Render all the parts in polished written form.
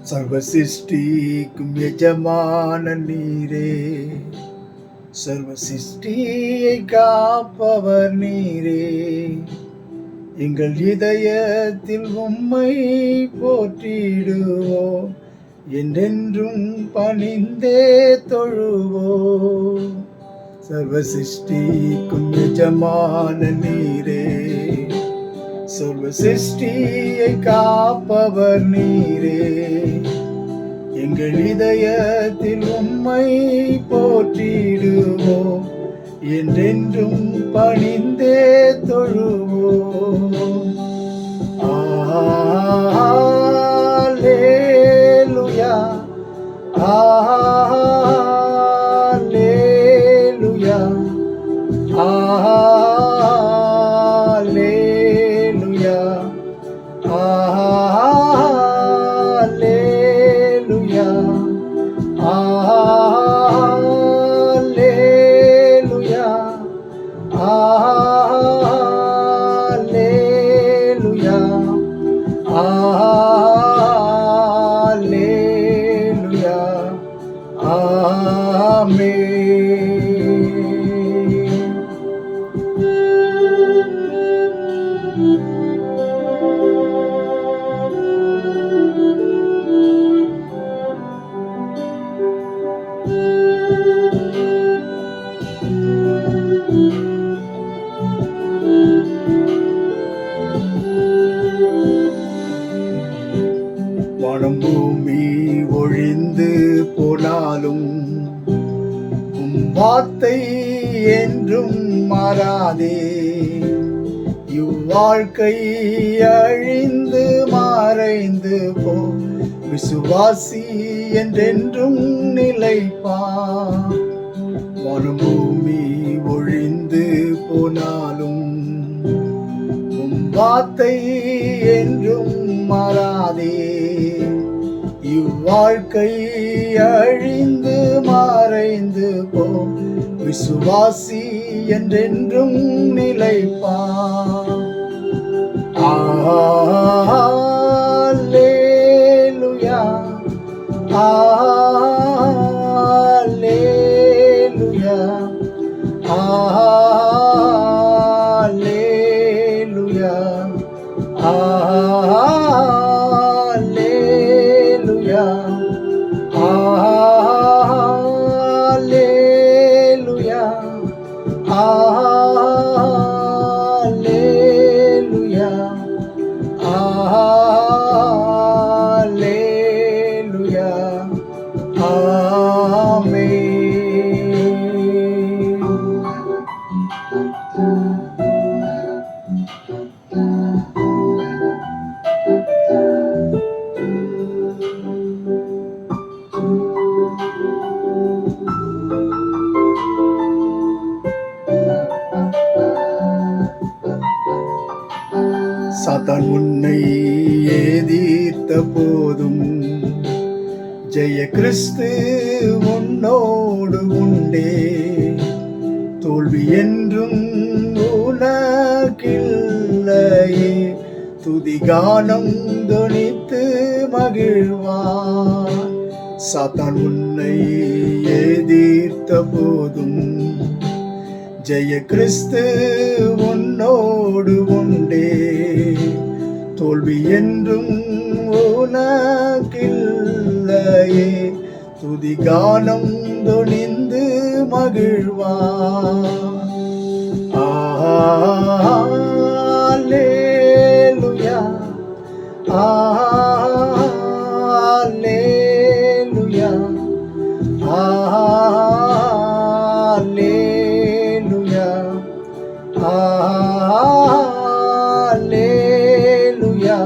சர்வ சிருஷ்டிக்கும் எஜமான நீரே, சர்வ சிருஷ்டியை காப்பவர் நீரே. எங்கள் இதயத்தில் உம்மை போற்றிடுவோம், என்றென்றும் பணிந்தே தொழுவோம். சர்வ சிருஷ்டிக்கும் எஜமான நீரே, சர்வ சிருஷ்டியை காப்பவர் நீரே. எங்கள் இதயத்தில் உம்மை போற்றிடுவோம், என்றென்றும் பணிந்தே தொழுவோம். அல்லேலூயா, அல்லேலூயா, அல்லேலூயா, அல்லேலூயா, அல்லேலூயா, அல்லேலூயா, அல்லேலூயா, ஆமென். வானம் பூமி ஒழிந்து போனாலும் உம் வார்த்தை என்றும் மாறாதே. இவ்வாழ்க்கை அழிந்து மறைந்து போ, விசுவாசி என்றென்றும் நிலைப்பான். வானம் பூமி ஒழிந்து போனாலும் உம் வார்த்தை என்றும் மாறாதே. இவ்வாழ்க்கை அழிந்து மறைந்து போ, விசுவாசி என்றென்றும் நிலைப்பான். அல்லேலூயா, அல்லேலூயா, அல்லேலூயா, அல்லேலூயா, அல்லேலூயா, அல்லேலூயா, அல்லேலூயா, ஆமென். சாத்தான் உன்னை எதிர்த்த போதும் ஜெய கிறிஸ்து உன்னோடு உண்டே. தோல்வி என்றும் உனக்கில்லையே, துதிகானம் தொனித்து மகிழ்வான். சாத்தான் உன்னை எதிர்த்த போதும் ஜெய கிறிஸ்து உன்னோடு உண்டே. தோல்வி என்றும் உனக்கில்லையே, துதிகானம் தொனிந்து மகிழ்வான். அல்லேலூயா, அல்லேலூயா, அல்லேலூயா, அல்லேலூயா,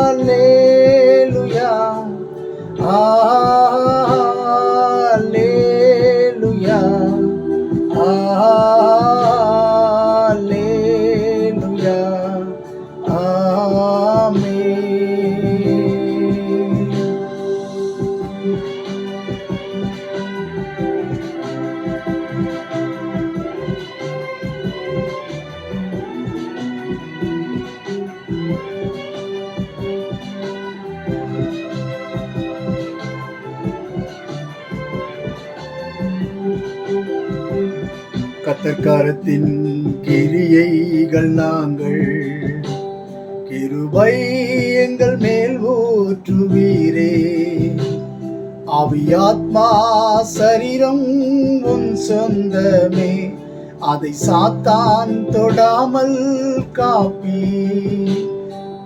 அல்லேலூயா, அல்லேலூயா, கர்த்தர்கரத்தின் கிரியைகள் நாங்கள், கிருபை எங்கள் மேல் ஊற்றுவீரே. ஆவியாத்மா சரீரம் உன் சொந்தமே, அதை சாத்தான் தொடாமல் காப்பி.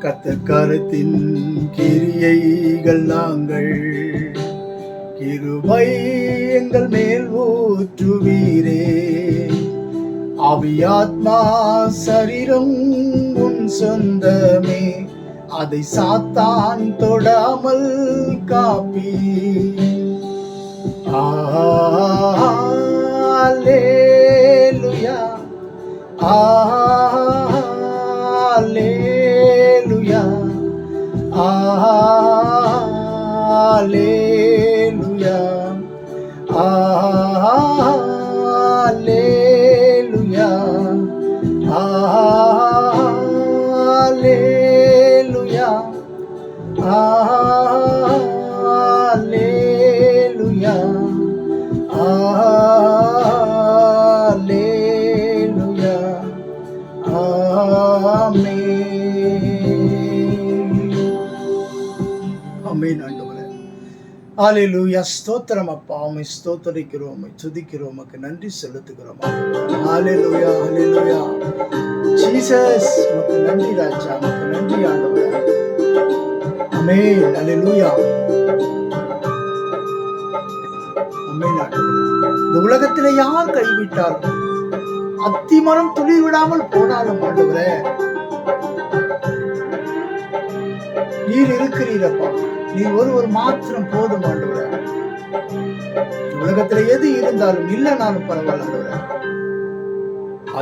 கர்த்தர்கரத்தின் கிரியைகள் நாங்கள், கிருபை எங்கள் மேல் ஊற்றுவீரே. ஆவியாத்மா சரீரம் உன் சொந்தமே, அதை சாத்தான் தொடாமல் காப்பி. அல்லேலூயா, அல்லேலூயா, அல்லேலூயா, அல்லேலூயா, அல்லேலூயா, அல்லேலூயா, அல்லேலூயா, ஆமென். ஆமென் ஆண்டவரே. ஹல்லேலூயா. ஸ்தோத்திரம் அப்பா, உம்மை ஸ்தோத்திரிக்கிறோம், உம்மை துதிக்கிறோம், உமக்கு நன்றி செலுத்துகிறோம். ஹல்லேலூயா, ஹல்லேலூயா. ஜீசஸ், உமக்கு நன்றி ராஜா, உமக்கு நன்றி ஆண்டவரே. ஆமென். ஹல்லேலூயா. ஆமென் ஆண்டவரே. இந்த உலகத்திலே யார் கைவிட்டாலும், அத்திமரம் துளிர் விடாமல் போனாலும் ஆண்டவரே, நீர் இருக்கிறீரப்பா. நீர் ஒருவர் மாத்திரம் போதும் ஆண்டவரே. உலகத்துல எது இருந்தாலும் இல்லைனாலும் பரவாயில்ல ஆண்டவரே.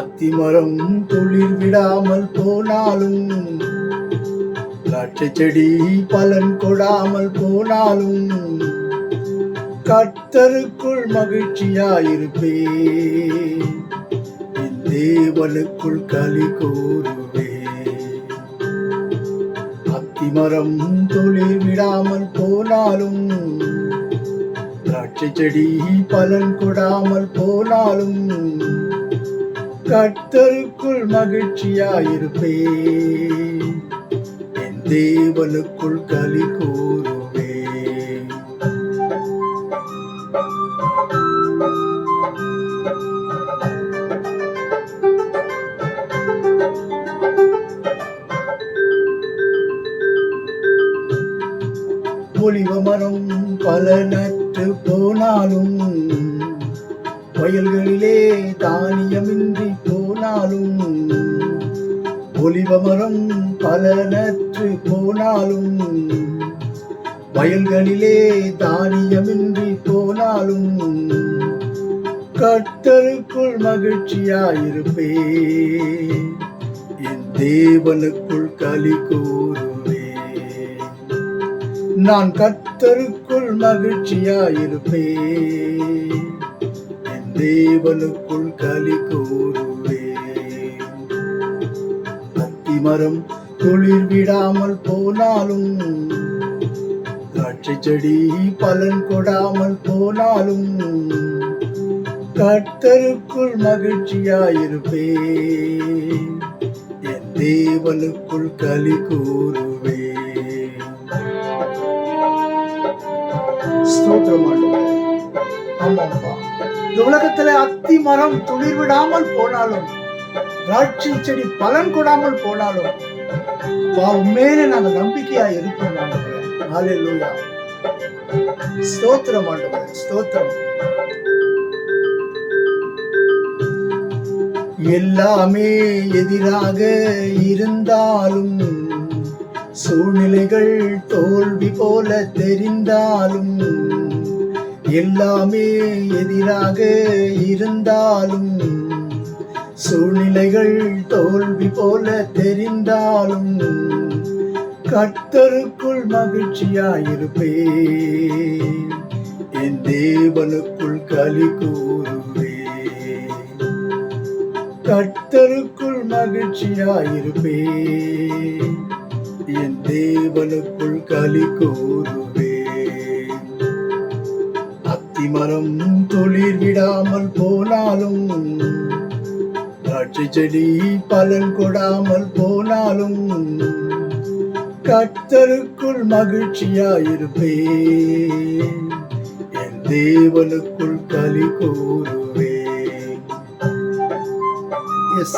அத்திமரம் துளிர் விடாமல் போனாலும், திராட்சை செடி பலன் கொடாமல் போனாலும், கர்த்தருக்குள் மகிழ்ச்சியாயிருப்பே. என் தேவனுக்குள் களி கூறுவே. அத்திமரம் துளிர் விடாமல் போனாலும், திராட்சை செடி பலன் கொடாமல் போனாலும், கர்த்தருக்குள் மகிழ்ச்சியாயிருப்பே. என் தேவனுக்குள் களி கூறுவே. ஒலிவ மரம் பலனற்று போனாலும், வயல்களிலே தானியமின்றி போனாலும், ஒலிவ மரம் பலனற்று போனாலும், வயல்களிலே தானியமின்றி போனாலும், கர்த்தருக்குள் மகிழ்ச்சியாயிருப்பே. என் தேவனுக்குள் களி கூறுவே. நான் கர்த்தருக்குள் மகிழ்ச்சியாயிருப்பே. என் தேவனுக்குள் களி கூறுவே. அத்திமரம் துளிர் விடாமல் போனாலும், திராட்சை செடி பலன் கொடாமல் போனாலும், கர்த்தருக்குள் மகிழ்ச்சியாயிருப்பே. என் தேவனுக்குள் களி கூறுவே. ஸ்தோத்திரம் ஆண்டவரே. ஆமாப்பா, இந்த உலகத்துல அத்தி மரம் துளிர் விடாமல் போனாலும், திராட்சை செடி பலன் கொடாமல் போனாலும், உண்மையிலே நாங்கள் நம்பிக்கையா இருப்போம் ஆண்டவரே. ஹல்லேலூயா. ஸ்தோத்திரம் ஆண்டவரே, ஸ்தோத்திரம். எல்லாமே எதிராக இருந்தாலும், சூழ்நிலைகள் தோல்வி போல தெரிந்தாலும், எல்லாமே எதிராக இருந்தாலும், சூழ்நிலைகள் தோல்வி போல தெரிந்தாலும், கர்த்தருக்குள் மகிழ்ச்சியாயிருப்பே. என் தேவனுக்குள் களி கூறுவே. கர்த்தருக்குள் மகிழ்ச்சியாயிருப்பே. என் தேவனுக்குள் களி கூறுவே. அத்திமரம் துளிர் விடாமல் போனாலும், திராட்சை செடி பலன் கொடாமல் போனாலும் கர்த்தருக்குள் மகிழ்ச்சியாயிருப்பேன், என் தேவனுக்குள் களி கூறுவேன். எஸ்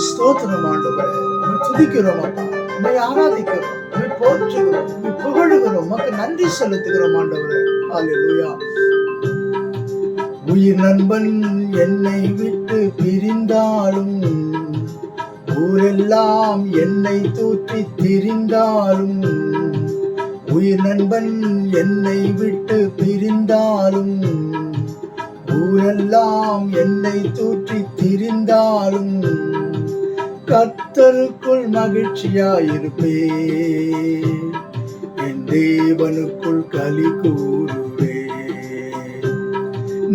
ஸ்தோத்திரம் ஆண்டவரே, உம்மை துதிக்கிறோம் அப்பா, உம்மை ஆராதிக்கிறோம், உம்மை போற்றுகிறோம், உம்மை புகழுகிறோம், உமக்கு நன்றி செலுத்துகிறோம் ஆண்டவரே. ஹல்லேலூயா. உயிர் நண்பன் என்னை விட்டு பிரிந்தாலும், ஊரெல்லாம் என்னை தூற்றி திரிந்தாலும், உயிர் நண்பன் என்னை விட்டு பிரிந்தாலும், ஊரெல்லாம் என்னை தூற்றி திரிந்தாலும், கர்த்தருக்குள் மகிழ்ச்சியாயிருப்பேன், என் தேவனுக்குள் களி கூறுவேன்.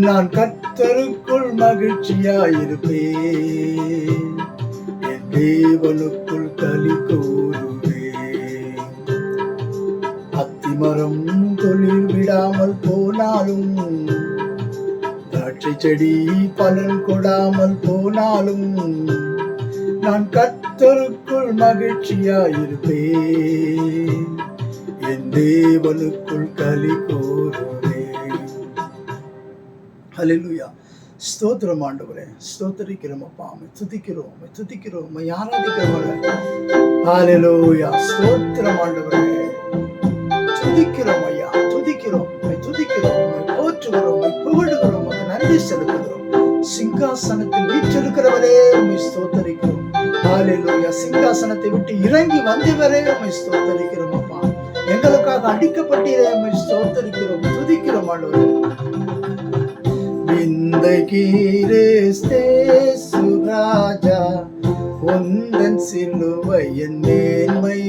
நான் கர்த்தருக்குள் மகிழ்ச்சியாயிருப்பேன், என் தேவனுக்குள் களி கூறுவேன். அத்திமரம் தொழில் விடாமல் போனாலும், திராட்சை செடி பலன் கொடாமல் போனாலும், நான் கர்த்தருக்குள் மகிழ்ச்சியாயிருப்பேன், என் தேவனுக்குள் களி கூறுவேன். ஹல்லேலூயா. ஸ்தோத்திரம் ஆண்டவரே, ஸ்தோத்திரிக்கிறோம் அப்பா, உம்மை துதிக்கிறோம், உம்மை துதிக்கிறோம், உம்மை ஆராதிக்கிறோம். ஹல்லேலூயா. ஸ்தோத்திரம் ஆண்டவரே, துதிக்கிறோம் ஐயா, துதிக்கிறோம், உம்மை துதிக்கிறோம், உம்மை போற்றுகிறோம், உம்மை புகழுகிறோம், உமக்கு நன்றி செலுத்துகிறோம். சிங்காசனத்தில் வீற்றிருக்கிறவரே உம்மை ஸ்தோத்திரிக்கிறோம். ஹல்லேலூயா. சிங்காசனத்தை விட்டு இறங்கி வந்தவரே உம்மை ஸ்தோத்திரிக்கிறோம் அப்பா. எங்களுக்காக அடிக்கப்பட்டீரே உம்மை ஸ்தோத்திரிக்கிறோம், துதிக்கிறோம் ஆண்டவரே. கிறிஸ்தேசு ராஜா, உந்தன் சிலுவையின் மேன்மை,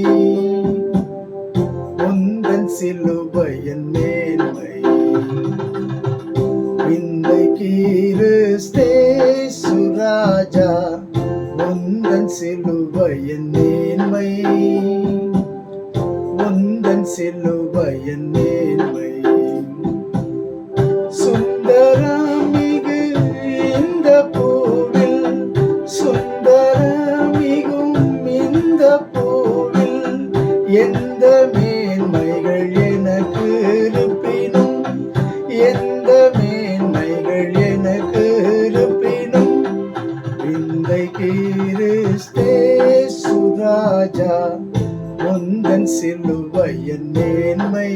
உந்தன் சிலுவையின் மேன்மை. கிறிஸ்தேசு ராஜா, உந்தன் சிலுவையின் மேன்மை, உந்தன் சிலுவையின் மேன்மை. சுந்தரமிகு இந்த பூவில், சுந்தரமிகும் இந்த பூவில், எந்த மேன்மைகள் எனக்கு இருப்பினும், எந்த மேன்மைகள் எனக்கு இருப்பினும், விந்தை கிறிஸ்தேசு ராஜா, உந்தன் சிலுவையின் மேன்மை,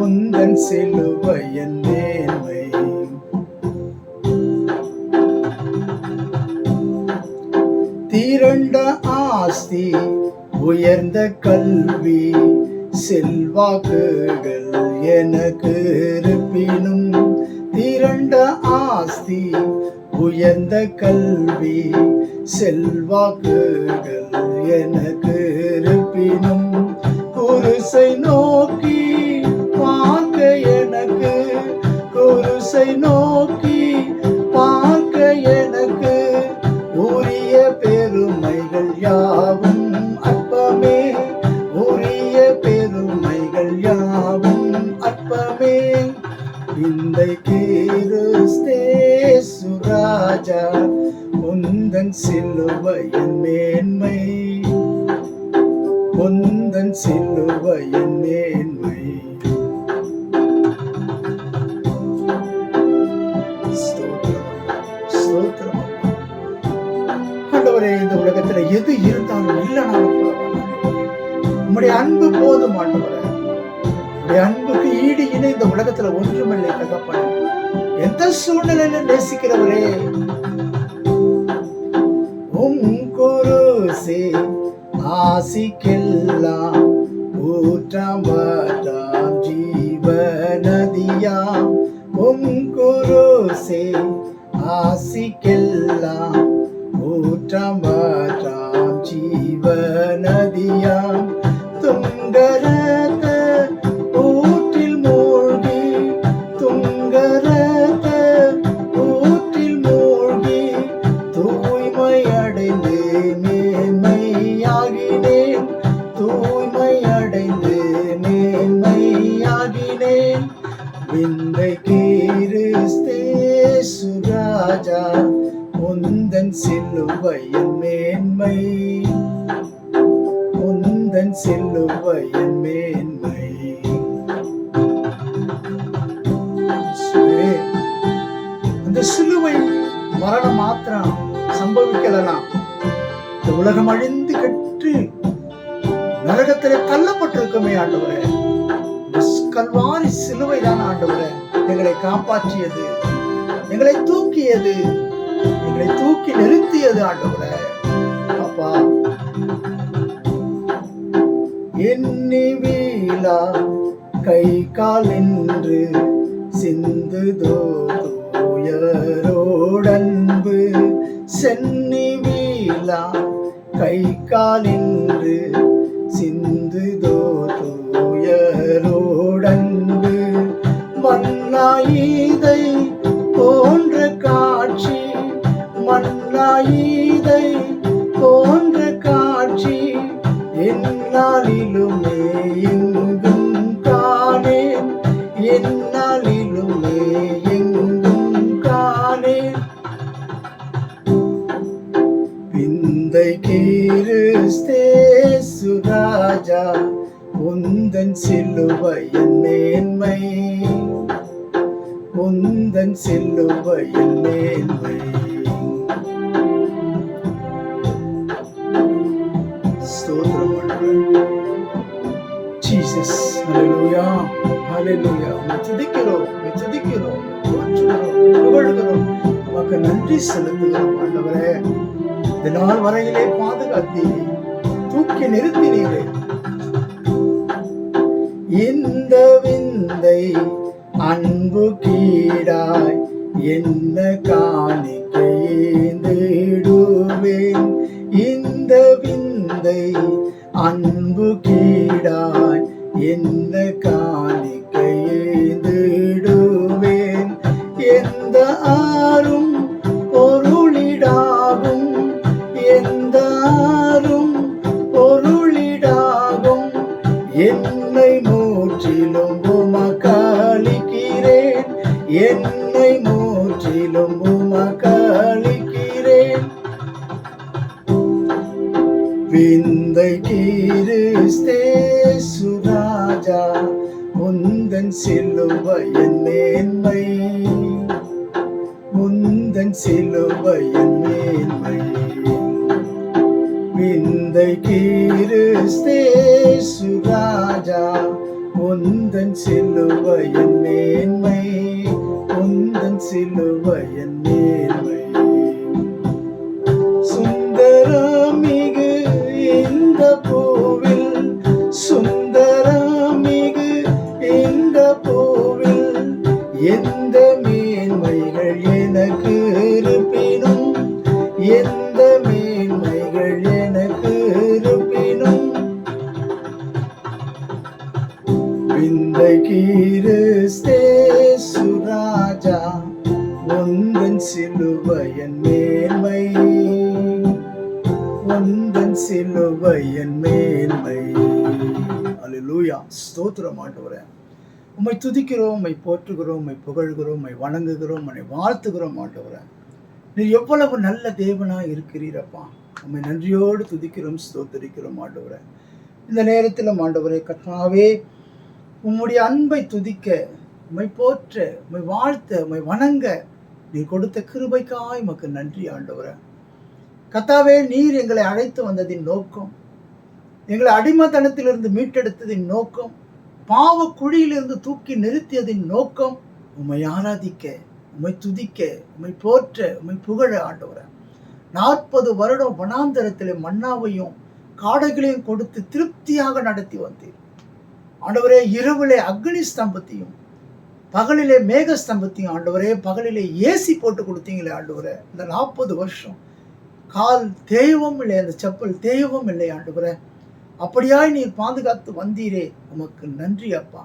உந்தன் சிலுவையின் மேன்மை. திரண்ட ஆஸ்தி, உயர்ந்த கல்வி, செல்வாக்குகள் எனக்கு இருப்பினும், திரண்ட ஆஸ்தி, உயர்ந்த கல்வி, செல்வாக்குகள் எனக்கு இருப்பினும், குருசை நோக்கி பார்க்க எனக்கு, குருசை நோக்கி பார்க்க எனக்கு, உரிய பெருமைகள் யாவும் அற்பமே, உரிய பெருமைகள் யாவும் அற்பமே. இந்த கிறிஸ்தேசு ராஜா, உந்தன் சிலுவையின் மேன்மை, உந்தன் சிலுவையின் மேன்மை. ஸ்தோத்திரம் ஆண்டவரே. இந்த உலகத்துல எது இருந்தாலும் இல்லைனாலும் உம்முடைய அன்பு போதும் ஆண்டவரே. உம்முடைய அன்புக்கு ஈடு இணை இந்த உலகத்துல ஒன்றுமில்லை தகப்பனே. எந்த சூழ்நிலையில நேசிக்கிறவரே, உம் குருசே ஆசிக்கெல்லாம் ஊற்றாம் வாட்டாம் ஜீவநதியாம், உம் குருசே ஆசிக்கெல்லாம் ஊற்றாம் வாட்டாம் ஜீவநதியாம். துங்கரத ஊற்றில் மூழ்கி, துங்கரத ஊற்றில் மூழ்கி, தூய்மை அடைந்து மேன்மையாகினேன், தூய்மை அடைந்து மேன்மையாகினேன். விந்தை கிறிஸ்தேசு ராஜா, ராஜா உந்தன் சிலுவையின் மேன்மை, உந்தன் சிலுவையின் மேன்மை. அந்த சிலுவை மரணம் மாத்திரம் சம்பவிக்கலாம். இந்த உலகம் அழிந்து கெட்டு நரகத்திலே தள்ளப்பட்டிருக்குமே ஆண்டவரே, கல்வாரி சிலுவை தான் ஆண்டவரே எங்களை காப்பாற்றியது, எங்களை தூக்கியது, எங்களை தூக்கி நிறுத்தியது ஆண்டவரே. அப்பா, எண்ணி வீழா கை கால் என்று சிந்துதோ தூயரோடன்பு, சென்னி வீழா கை கால் என்று சிந்துதோ தூயரோடன்பு, மன்னாயிதை போன்ற காட்சி, மன்னாயிதை போன்ற காட்சி என்னாலிலுமே எங்கும் காணேன், என்னாலிலுமே எங்கும் காணேன். விந்தை கிறிஸ்தேசு ராஜா உந்தன் சிலுவையின் மேன்மை, உந்தன் சிலுவையின் மேன்மை. ஸ்தோத்திரம் ஜீசஸ். ஹல்லேலூயா, ஹல்லேலூயா. துதிக்கிறோம், துதிக்கிறோம், போற்றுகிறோம், புகழுகிறோம், உமக்கு நன்றி செலுத்துகிறோம் ஆண்டவரே. இந்த நாள் வரையிலே பாதுகாத்தீரே, தூக்கி நிறுத்தினீரே. இந்த விந்தை அன்பு கீடாய் என்ன காணிக்கையேந்திடுவேன், இந்த விந்தை அன்பு கீடாய் என்ன காணிக்கையேந்திடுவேன். எந்த ஆறும் பொருளிடாகும், எந்த ஆறும் பொருளிடாகும், என்னை முற்றிலும் உமக்களிக்கிறேன், என்னை முற்றிலும் உமக்களிக்கிறேன். விந்தை கிறிஸ்தேசு ராஜா உந்தன் சிலுவையின் மேன்மை, உந்தன் சிலுவையின் மேன்மை. விந்தை கிறிஸ்தேசு ராஜா உந்தன் சிலுவையின் மேன்மை, உந்தன் சிலுவையின் மேன்மை. சுந்தரமிகு இந்த பூவில், சுந்தரமிகு இந்த பூவில் எந்த மேன்மைகள் எனக்கு இருப்பினும், எந்த மேன்மைகள் எனக்கு இருப்பினும். விந்தை கிறிஸ்தேசு ராஜா உந்தன் சிலுவையின் மேன்மை, உந்தன் சிலுவையின் மேன்மை. அல்லேலூயா. ஸ்தோத்திரம் ஆண்டவரே. உம்மை துதிக்கிறோம், உம்மை போற்றுகிறோம், உம்மை புகழ்கிறோம், உம்மை வணங்குகிறோம், உம்மை வாழ்த்துகிறோம் ஆண்டவரே. நீர் எவ்வளவு நல்ல தேவனா இருக்கிறீரப்பா. உம்மை நன்றியோடு துதிக்கிறோம், ஸ்தோத்திரிக்கிறோம் ஆண்டவரே. இந்த நேரத்தில் ஆண்டவரே கர்த்தாவே, உம்முடைய அன்பை துதிக்க, உம்மை போற்ற, உம்மை வாழ்த்த, உம்மை வணங்க நீர் கொடுத்த கிருபைக்காய் உமக்கு நன்றி ஆண்டவரே. கர்த்தாவே, நீர் எங்களை அழைத்து வந்ததின் நோக்கம், எங்களை அடிமைத்தனத்திலிருந்து மீட்டெடுத்ததின் நோக்கம், பாவ குழியிலிருந்து தூக்கி நிறுத்தியதின் நோக்கம் உம்மை ஆராதிக்க, உம்மை துதிக்க, உம்மை போற்ற, உம்மை புகழ ஆண்டவரே. 40 வருடம் வனாந்தரத்திலே மன்னாவையும் காடைகளையும் கொடுத்து திருப்தியாக நடத்தி வந்தீர் ஆண்டவரே. இரவிலே அக்னி ஸ்தம்பத்தையும் பகலிலே மேக ஸ்தம்பத்தையும் ஆண்டவரே, பகலிலே ஏசி போட்டு கொடுத்தீங்களே ஆண்டவரே. இந்த 40 வருஷம் கால் தேயவும் இல்லை, அந்த செப்பல் தேயவும் இல்லை ஆண்டவரே. அப்படியாய் நீர் பாதுகாத்து வந்தீரே, உமக்கு நன்றி அப்பா.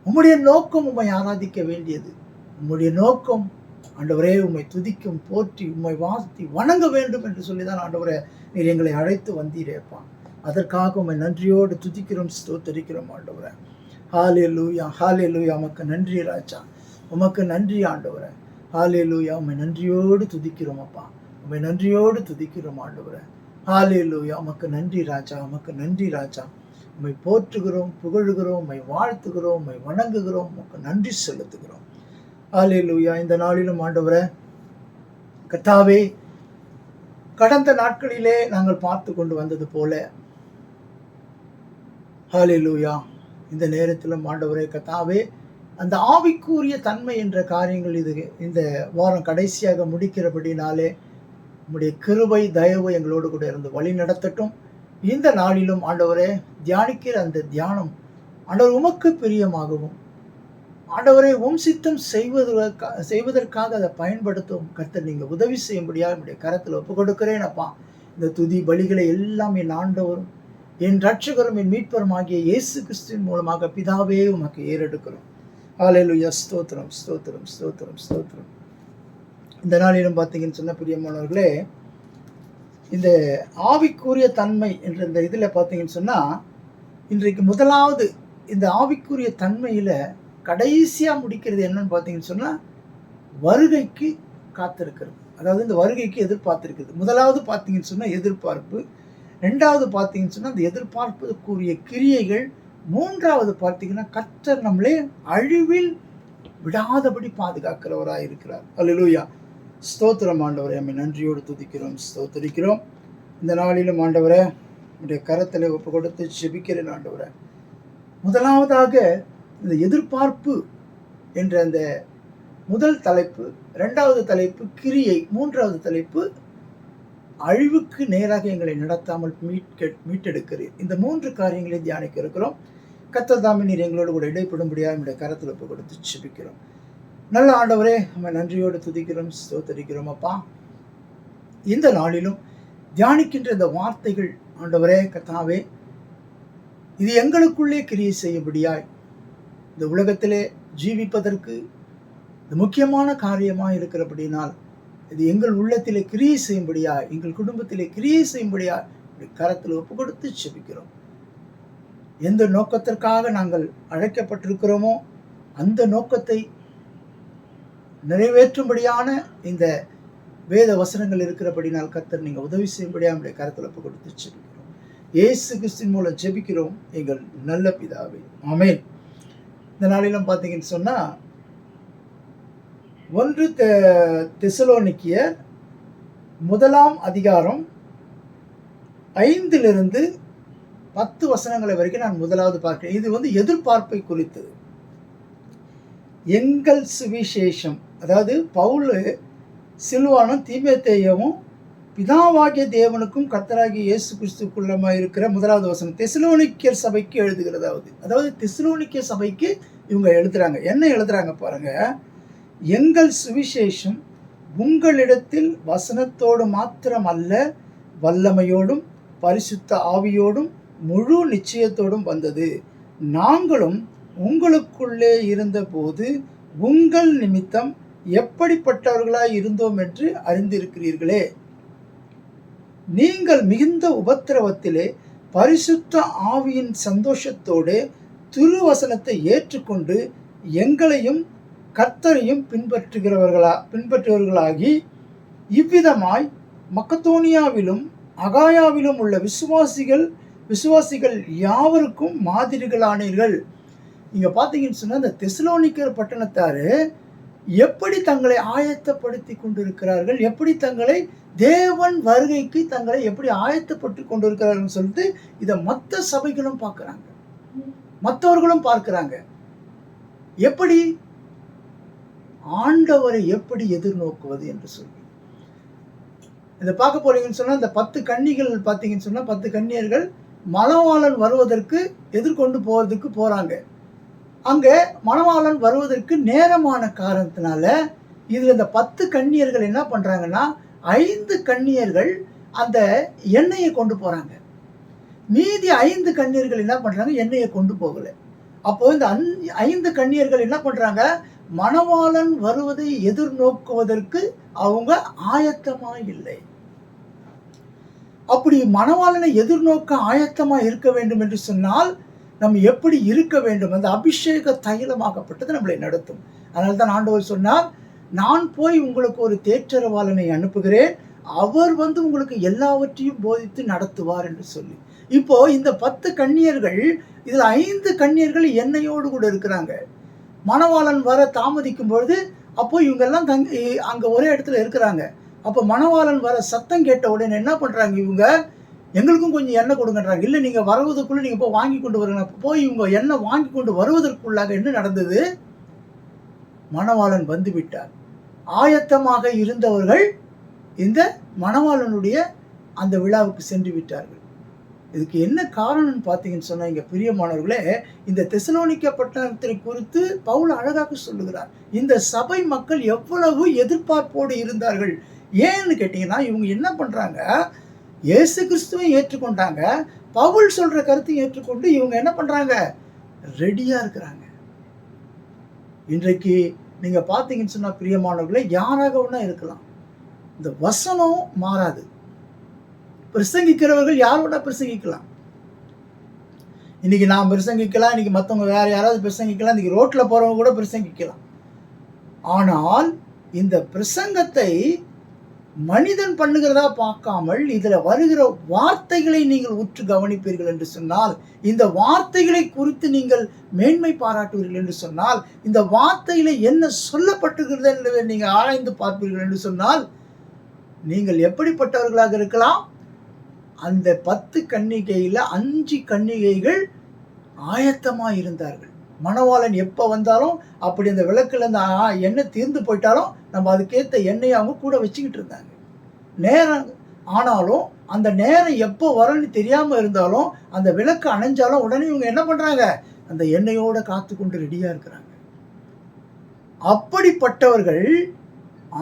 உம்முடைய நோக்கம் உம்மை ஆராதிக்க வேண்டியது, உம்முடைய நோக்கம் ஆண்டவரே உம்மை துதிக்கும், போற்றி, உம்மை வாழ்த்தி வணங்க வேண்டும் என்று சொல்லிதான் ஆண்டவரே நீர் எங்களை அழைத்து வந்தீரேப்பா. அதற்காக உம்மை நன்றியோடு துதிக்கிறோம், ஸ்தோத்தரிக்கிறோம் ஆண்டவரே. ஹல்லேலூயா, ஹல்லேலூயா. உமக்கு நன்றி ராஜா, உமக்கு நன்றி ஆண்டவரே. ஹalleluya. உம்மை நன்றியோடு துதிக்கிறோம் அப்பா. உம்மை நன்றியோடு துதிக்கிறோம் ஆண்டவரே. ஹalleluya. உமக்கு நன்றி ராஜா, உமக்கு நன்றி ராஜா. உம்மை போற்றுகிறோம், புகழுகிறோம், உம்மை வாழ்த்துகிறோம், உம்மை வணங்குகிறோம், உமக்கு நன்றி செலுத்துகிறோம். ஹalleluya. இந்த நாளிலும் ஆண்டவரே கர்த்தாவே, கடந்த நாட்களிலே நாங்கள் பார்த்து கொண்டு வந்தது போல ஹalleluya, இந்த நேரத்திலும் ஆண்டவரே கர்த்தாவே, அந்த ஆவிக்குரிய தன்மை என்ற காரியங்கள் இந்த வாரம் கடைசியாக முடிக்கிறபடினாலே உம்முடைய கிருபை தயவு எங்களோடு கூட இருந்து வழி நடத்தட்டும். இந்த நாளிலும் ஆண்டவரே தியானிக்கிற அந்த தியானம் ஆண்டவர் உமக்கு பிரியமாகவும் ஆண்டவரை சித்தம் செய்வதற்காக அதை பயன்படுத்தும் கர்த்தர் நீங்கள் உதவி செய்யும்படியாக என்னுடைய கரத்தில் ஒப்பு கொடுக்கிறேன் அப்பா. இந்த துதி பலிகளை எல்லாம் என் ஆண்டவரும் என் ரட்சகரும் என் மீட்பரும் ஆகிய இயேசு கிறிஸ்துவின் மூலமாக பிதாவே உமக்கு ஏறெடுக்கிறோம். ஹalleluya. ஸ்தோத்திரம் ஸ்தோத்திரம் ஸ்தோத்திரம் ஸ்தோத்திரம். இந்த நாளிலும் பார்த்தீங்கன்னு சொன்ன பிரியமானவர்களே, இந்த ஆவிக்குரிய தன்மை என்ற இந்த இதில் பார்த்தீங்கன்னு சொன்னால் இன்றைக்கு முதலாவது இந்த ஆவிக்குரிய தன்மையில் கடைசியாக முடிக்கிறது என்னன்னு பார்த்தீங்கன்னு சொன்னால் வருகைக்கு காத்திருக்கிறது. அதாவது இந்த வருகைக்கு எதிர்பார்த்திருக்கிறது. முதலாவது பார்த்தீங்கன்னு சொன்னால் எதிர்பார்ப்பு, ரெண்டாவது பார்த்தீங்கன்னு சொன்னால் அந்த எதிர்பார்ப்புக்குரிய கிரியைகள், மூன்றாவது பார்த்தீங்கன்னா கர்த்தர் நம்மளே அழிவில் விடாதபடி பாதுகாக்கிறவராக இருக்கிறார். அல்லேலூயா. ஸ்தோத்திரம் ஆண்டவரே, நம்மை நன்றியோடு துதிக்கிறோம், ஸ்தோத்திரிக்கிறோம். இந்த நாளிலும் ஆண்டவரே உடைய கரத்தில் ஒப்பு கொடுத்து ஜெபிக்கிறேன் ஆண்டவரே. முதலாவதாக இந்த எதிர்பார்ப்பு என்ற அந்த முதல் தலைப்பு, இரண்டாவது தலைப்பு கிரியை, மூன்றாவது தலைப்பு அழிவுக்கு நேராக எங்களை நடத்தாமல் மீட்டெடுக்கிறேன். இந்த மூன்று காரியங்களை தியானிக்க இருக்கிறோம். கர்த்தர் தாமே நீர் எங்களோடு கூட இடைப்படும்படியாக என்னுடைய கரத்தில் ஒப்பு கொடுத்து ஜெபிக்கிறோம். நல்ல ஆண்டவரே, நம்ம நன்றியோடு துதிக்கிறோம், ஸ்தோத்திரிக்கிறோம் அப்பா. இந்த நாளிலும் தியானிக்கின்ற இந்த வார்த்தைகள் ஆண்டவரே கர்த்தாவே, இது எங்களுக்குள்ளே கிரியை செய்யும்படியாய் இந்த உலகத்திலே ஜீவிப்பதற்கு இது முக்கியமான காரியமாக இருக்கிறபடினால் இது எங்கள் உள்ளத்திலே கிரியை செய்யும்படியா, எங்கள் குடும்பத்திலே கிரியை செய்யும்படியா கரத்தில் ஒப்பு கொடுத்து ஜெபிக்கிறோம். எந்த நோக்கத்திற்காக நாங்கள் அழைக்கப்பட்டிருக்கிறோமோ அந்த நோக்கத்தை நிறைவேற்றும்படியான இந்த வேத வசனங்கள் இருக்கிறபடினால் கர்த்தர் நீங்கள் உதவி செய்யும்படியா நம்முடைய கரத்தில் ஒப்பு கொடுத்து ஜெபிக்கிறோம். இயேசு கிறிஸ்துவின் மூலம் ஜெபிக்கிறோம் எங்கள் நல்ல பிதாவே, ஆமென். இந்த நாளிலும் பார்த்தீங்கன்னு சொன்னால் 1 தெசலோனிக்கேயர் 1 அதிகாரம் 5 10 வசனங்களை வரைக்கும் நான் முதலாவது பார்க்கிறேன். இது எதிர்பார்ப்பை குறித்தது. எங்கள் சுவிசேஷம், அதாவது பவுல் சில்வானும் தீமோத்தேயுவும் பிதாவாகிய தேவனுக்கும் கர்த்தராகிய இயேசு கிறிஸ்துக்குள்ளமாக இருக்கிற முதலாவது வசனம் தெசலோனிக்கேயர் சபைக்கு எழுதுகிறதாவது. அதாவது தெசலோனிக்கேயர் சபைக்கு இவங்க எழுதுறாங்க. என்ன எழுதுறாங்க பாருங்க. எங்கள் சுவிசேஷம் உங்களிடத்தில் வசனத்தோடு மாத்திரம் அல்ல, வல்லமையோடும் பரிசுத்த ஆவியோடும் முழு நிச்சயத்தோடும் வந்தது. நாங்களும் உங்களுக்குள்ளே இருந்தபோது உங்கள் நிமித்தம் எப்படிப்பட்டவர்களாய் இருந்தோம் என்று அறிந்திருக்கிறீர்களே. நீங்கள் மிகுந்த உபத்திரவத்திலே பரிசுத்த ஆவியின் சந்தோஷத்தோடு திருவசனத்தை ஏற்றுக்கொண்டு எங்களையும் கர்த்தரையும் பின்பற்றுகிறவர்களாகி இவ்விதமாய் மக்கதோனியாவிலும் அகாயாவிலும் உள்ள விசுவாசிகள் யாவருக்கும் மாதிரிகளானீர்கள். இங்க பார்த்தீங்கன்னு சொன்னா இந்த தெசலோனிக்கேயர் பட்டணத்தாரு எப்படி தங்களை ஆயத்தப்படுத்தி கொண்டிருக்கிறார்கள், எப்படி தங்களை தேவன் வருகைக்கு தங்களை எப்படி ஆயத்தப்பட்டு கொண்டிருக்கிறார்கள் சொல்லிட்டு இதை மற்ற சபைகளும் பார்க்குறாங்க, மற்றவர்களும் பார்க்கிறாங்க. எப்படி ஆண்டவரை எப்படி எதிர்நோக்குவது என்று சொல்லி இதை பார்க்க போறீங்கன்னு சொன்னா இந்த 10 கன்னிகள் பார்த்தீங்கன்னு சொன்னா 10 கன்னியர்கள் மணவாளன் வருவதற்கு எதிர்கொண்டு போறதுக்கு போறாங்க. அங்க மணவாளன் வருவதற்கு நேரமான காரணத்தினால இதுல இந்த 10 கன்னியர்கள் என்ன பண்றாங்கன்னா 5 கன்னியர்கள் அந்த எண்ணெயை கொண்டு போறாங்க. மீதி 5 கன்னியர்கள் என்ன பண்றாங்க, எண்ணெயை கொண்டு போகல. அப்போ இந்த 5 கன்னியர்கள் என்ன பண்றாங்க, மணவாளன் வருவதை எதிர்நோக்குவதற்கு அவங்க ஆயத்தமா இல்லை. அப்படி மணவாளனை எதிர்நோக்க ஆயத்தமா இருக்க வேண்டும் என்று சொன்னால் நம்ம எப்படி இருக்க வேண்டும், அந்த அபிஷேக தைலமாகப்பட்டது நம்மளை நடத்தும். அதனால தான் ஆண்டவர் சொன்னார், நான் போய் உங்களுக்கு ஒரு தேற்றரவாளனை அனுப்புகிறேன், அவர் வந்து உங்களுக்கு எல்லாவற்றையும் போதித்து நடத்துவார் என்று சொல்லி. இப்போ இந்த 10 கன்னியர்கள், இதில் 5 கன்னியர்கள் எண்ணெயோடு கூட இருக்கிறாங்க. மணவாளன் வர தாமதிக்கும் பொழுது அப்போ இவங்கெல்லாம் அங்கே ஒரே இடத்துல இருக்கிறாங்க. அப்போ மணவாளன் வர சத்தம் கேட்ட உடனே என்ன பண்ணுறாங்க இவங்க, எங்களுக்கும் கொஞ்சம் எண்ணெய் கொடுங்கன்றாங்க. இல்லை, நீங்கள் வருவதற்குள்ளே நீங்கள் போய் வாங்கி கொண்டு வருங்க. போய் இவங்க எண்ணெய் வாங்கி கொண்டு வருவதற்குள்ளாக என்ன நடந்தது, மணவாளன் வந்து விட்டார். ஆயத்தமாக இருந்தவர்கள் இந்த மணவாளனுடைய அந்த விழாவுக்கு சென்று விட்டார்கள். இதுக்கு என்ன காரணம்னு பார்த்தீங்கன்னு சொன்னால், இங்கே பிரியமானவர்களே, இந்த தெசலோனிக்க பட்டணத்தை குறித்து பவுல் அழகாக சொல்லுகிறார். இந்த சபை மக்கள் எவ்வளவு எதிர்பார்ப்போடு இருந்தார்கள். ஏன்னு கேட்டிங்கன்னா, இவங்க என்ன பண்ணுறாங்க, இயேசு கிறிஸ்துவை ஏற்றுக்கொண்டாங்க, பவுல் சொல்கிற கருத்தை ஏற்றுக்கொண்டு இவங்க என்ன பண்ணுறாங்க, ரெடியாக இருக்கிறாங்க. இன்றைக்கு நீங்கள் பார்த்தீங்கன்னு சொன்னால் பிரியமானவர்களே, யாராக ஒன்றா இருக்கலாம், இந்த வசனம் மாறாது. பிரசங்கிக்கிறவர்கள் யாரோட பிரசங்கிக்கலாம். இன்னைக்கு நான் பிரசங்கிக்கலாம், இன்னைக்கு மற்றவங்க வேற யாராவது பிரசங்கிக்கலாம், இன்னைக்கு ரோட்டில் போறவங்க கூட பிரசங்கிக்கலாம். ஆனால் இந்த பிரசங்கத்தை மனிதன் பண்ணுகிறதா பார்க்காமல் இதுல வருகிற வார்த்தைகளை நீங்கள் உற்று கவனிப்பீர்கள் என்று சொன்னால், இந்த வார்த்தைகளை குறித்து நீங்கள் மேன்மை பாராட்டுவீர்கள் என்று சொன்னால், இந்த வார்த்தையில என்ன சொல்லப்பட்டிருக்கிறது என்பதை நீங்கள் ஆராய்ந்து பார்ப்பீர்கள் என்று சொன்னால், நீங்கள் எப்படிப்பட்டவர்களாக இருக்கலாம். அந்த 10 கன்னிகையில் 5 கன்னிகைகள் ஆயத்தமாக இருந்தார்கள். மணவாளன் எப்போ வந்தாலும் அப்படி அந்த விளக்குல அந்த எண்ணெய் தீர்ந்து போயிட்டாலும் நம்ம அதுக்கேற்ற எண்ணெயை அவங்க கூட வச்சுக்கிட்டு இருந்தாங்க. நேரம் ஆனாலும் அந்த நேரம் எப்போ வரன்னு தெரியாமல் இருந்தாலும் அந்த விளக்கு அணைஞ்சாலும் உடனே இவங்க என்ன பண்ணுறாங்க, அந்த எண்ணெயோட காத்து கொண்டு ரெடியாக இருக்கிறாங்க. அப்படிப்பட்டவர்கள்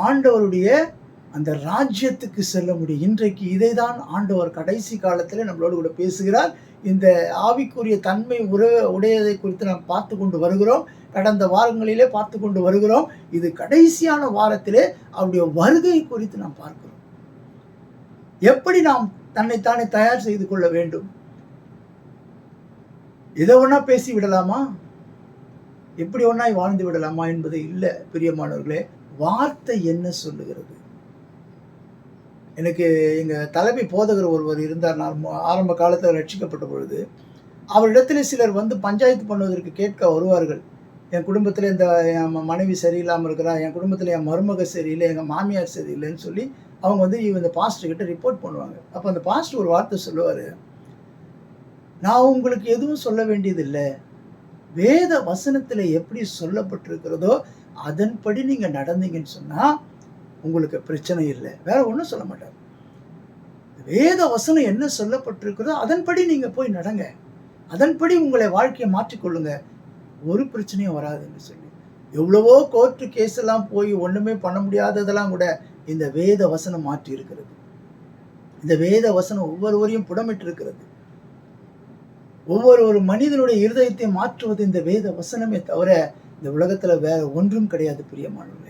ஆண்டவருடைய அந்த ராஜ்யத்துக்கு செல்ல முடியும். இன்றைக்கு இதை தான் ஆண்டவர் கடைசி காலத்தில் நம்மளோடு கூட பேசுகிறார். இந்த ஆவிக்குரிய தன்மை உடையதை குறித்து நாம் பார்த்து கொண்டு வருகிறோம். கடந்த வாரங்களிலே பார்த்து கொண்டு வருகிறோம். இது கடைசியான வாரத்திலே அவருடைய வருகை குறித்து நாம் பார்க்கிறோம். எப்படி நாம் தன்னைத்தானே தயார் செய்து கொள்ள வேண்டும். இதை ஒன்றா பேசி விடலாமா, எப்படி ஒன்றாய் வாழ்ந்து விடலாமா என்பது இல்லை பிரியமானவர்களே. வார்த்தை என்ன சொல்லுகிறது. எனக்கு எங்கள் தலைமை போதகர் ஒருவர் இருந்தார். நான் ஆரம்ப காலத்தில் ரட்சிக்கப்பட்ட பொழுது அவரிடத்தில் சிலர் வந்து பஞ்சாயத்து பண்ணுவதற்கு கேட்க வருவார்கள். என் குடும்பத்தில் இந்த என் மனைவி சரியில்லாமல் இருக்கிறா, என் குடும்பத்தில் என் மருமக சரியில்லை, எங்கள் மாமியார் சரியில்லைன்னு சொல்லி அவங்க வந்து இந்த பாஸ்டர்கிட்ட ரிப்போர்ட் பண்ணுவாங்க. அப்போ அந்த பாஸ்டர் ஒரு வார்த்தை சொல்லுவார், நான் உங்களுக்கு எதுவும் சொல்ல வேண்டியதில்லை, வேத வசனத்தில் எப்படி சொல்லப்பட்டிருக்கிறதோ அதன்படி நீங்கள் நடந்தீங்கன்னு சொன்னால் உங்களுக்கு பிரச்சனை இல்லை. வேற ஒன்றும் சொல்ல மாட்டார். வேத வசனம் என்ன சொல்லப்பட்டிருக்கிறதோ அதன்படி நீங்க போய் நடங்க, அதன்படி உங்களை வாழ்க்கையை மாற்றிக்கொள்ளுங்க, ஒரு பிரச்சனையும் வராதுன்னு சொல்லி எவ்வளவோ கோர்ட்டு கேஸ் எல்லாம் போய் ஒண்ணுமே பண்ண முடியாததெல்லாம் கூட இந்த வேத வசனம் மாற்றி இருக்கிறது. இந்த வேத வசனம் ஒவ்வொருவரையும் புடமிட்டு இருக்கிறது. ஒவ்வொரு மனிதனுடைய இருதயத்தை மாற்றுவது இந்த வேத வசனமே தவிர இந்த உலகத்துல வேற ஒன்றும் கிடையாது பிரியமானவர்களே.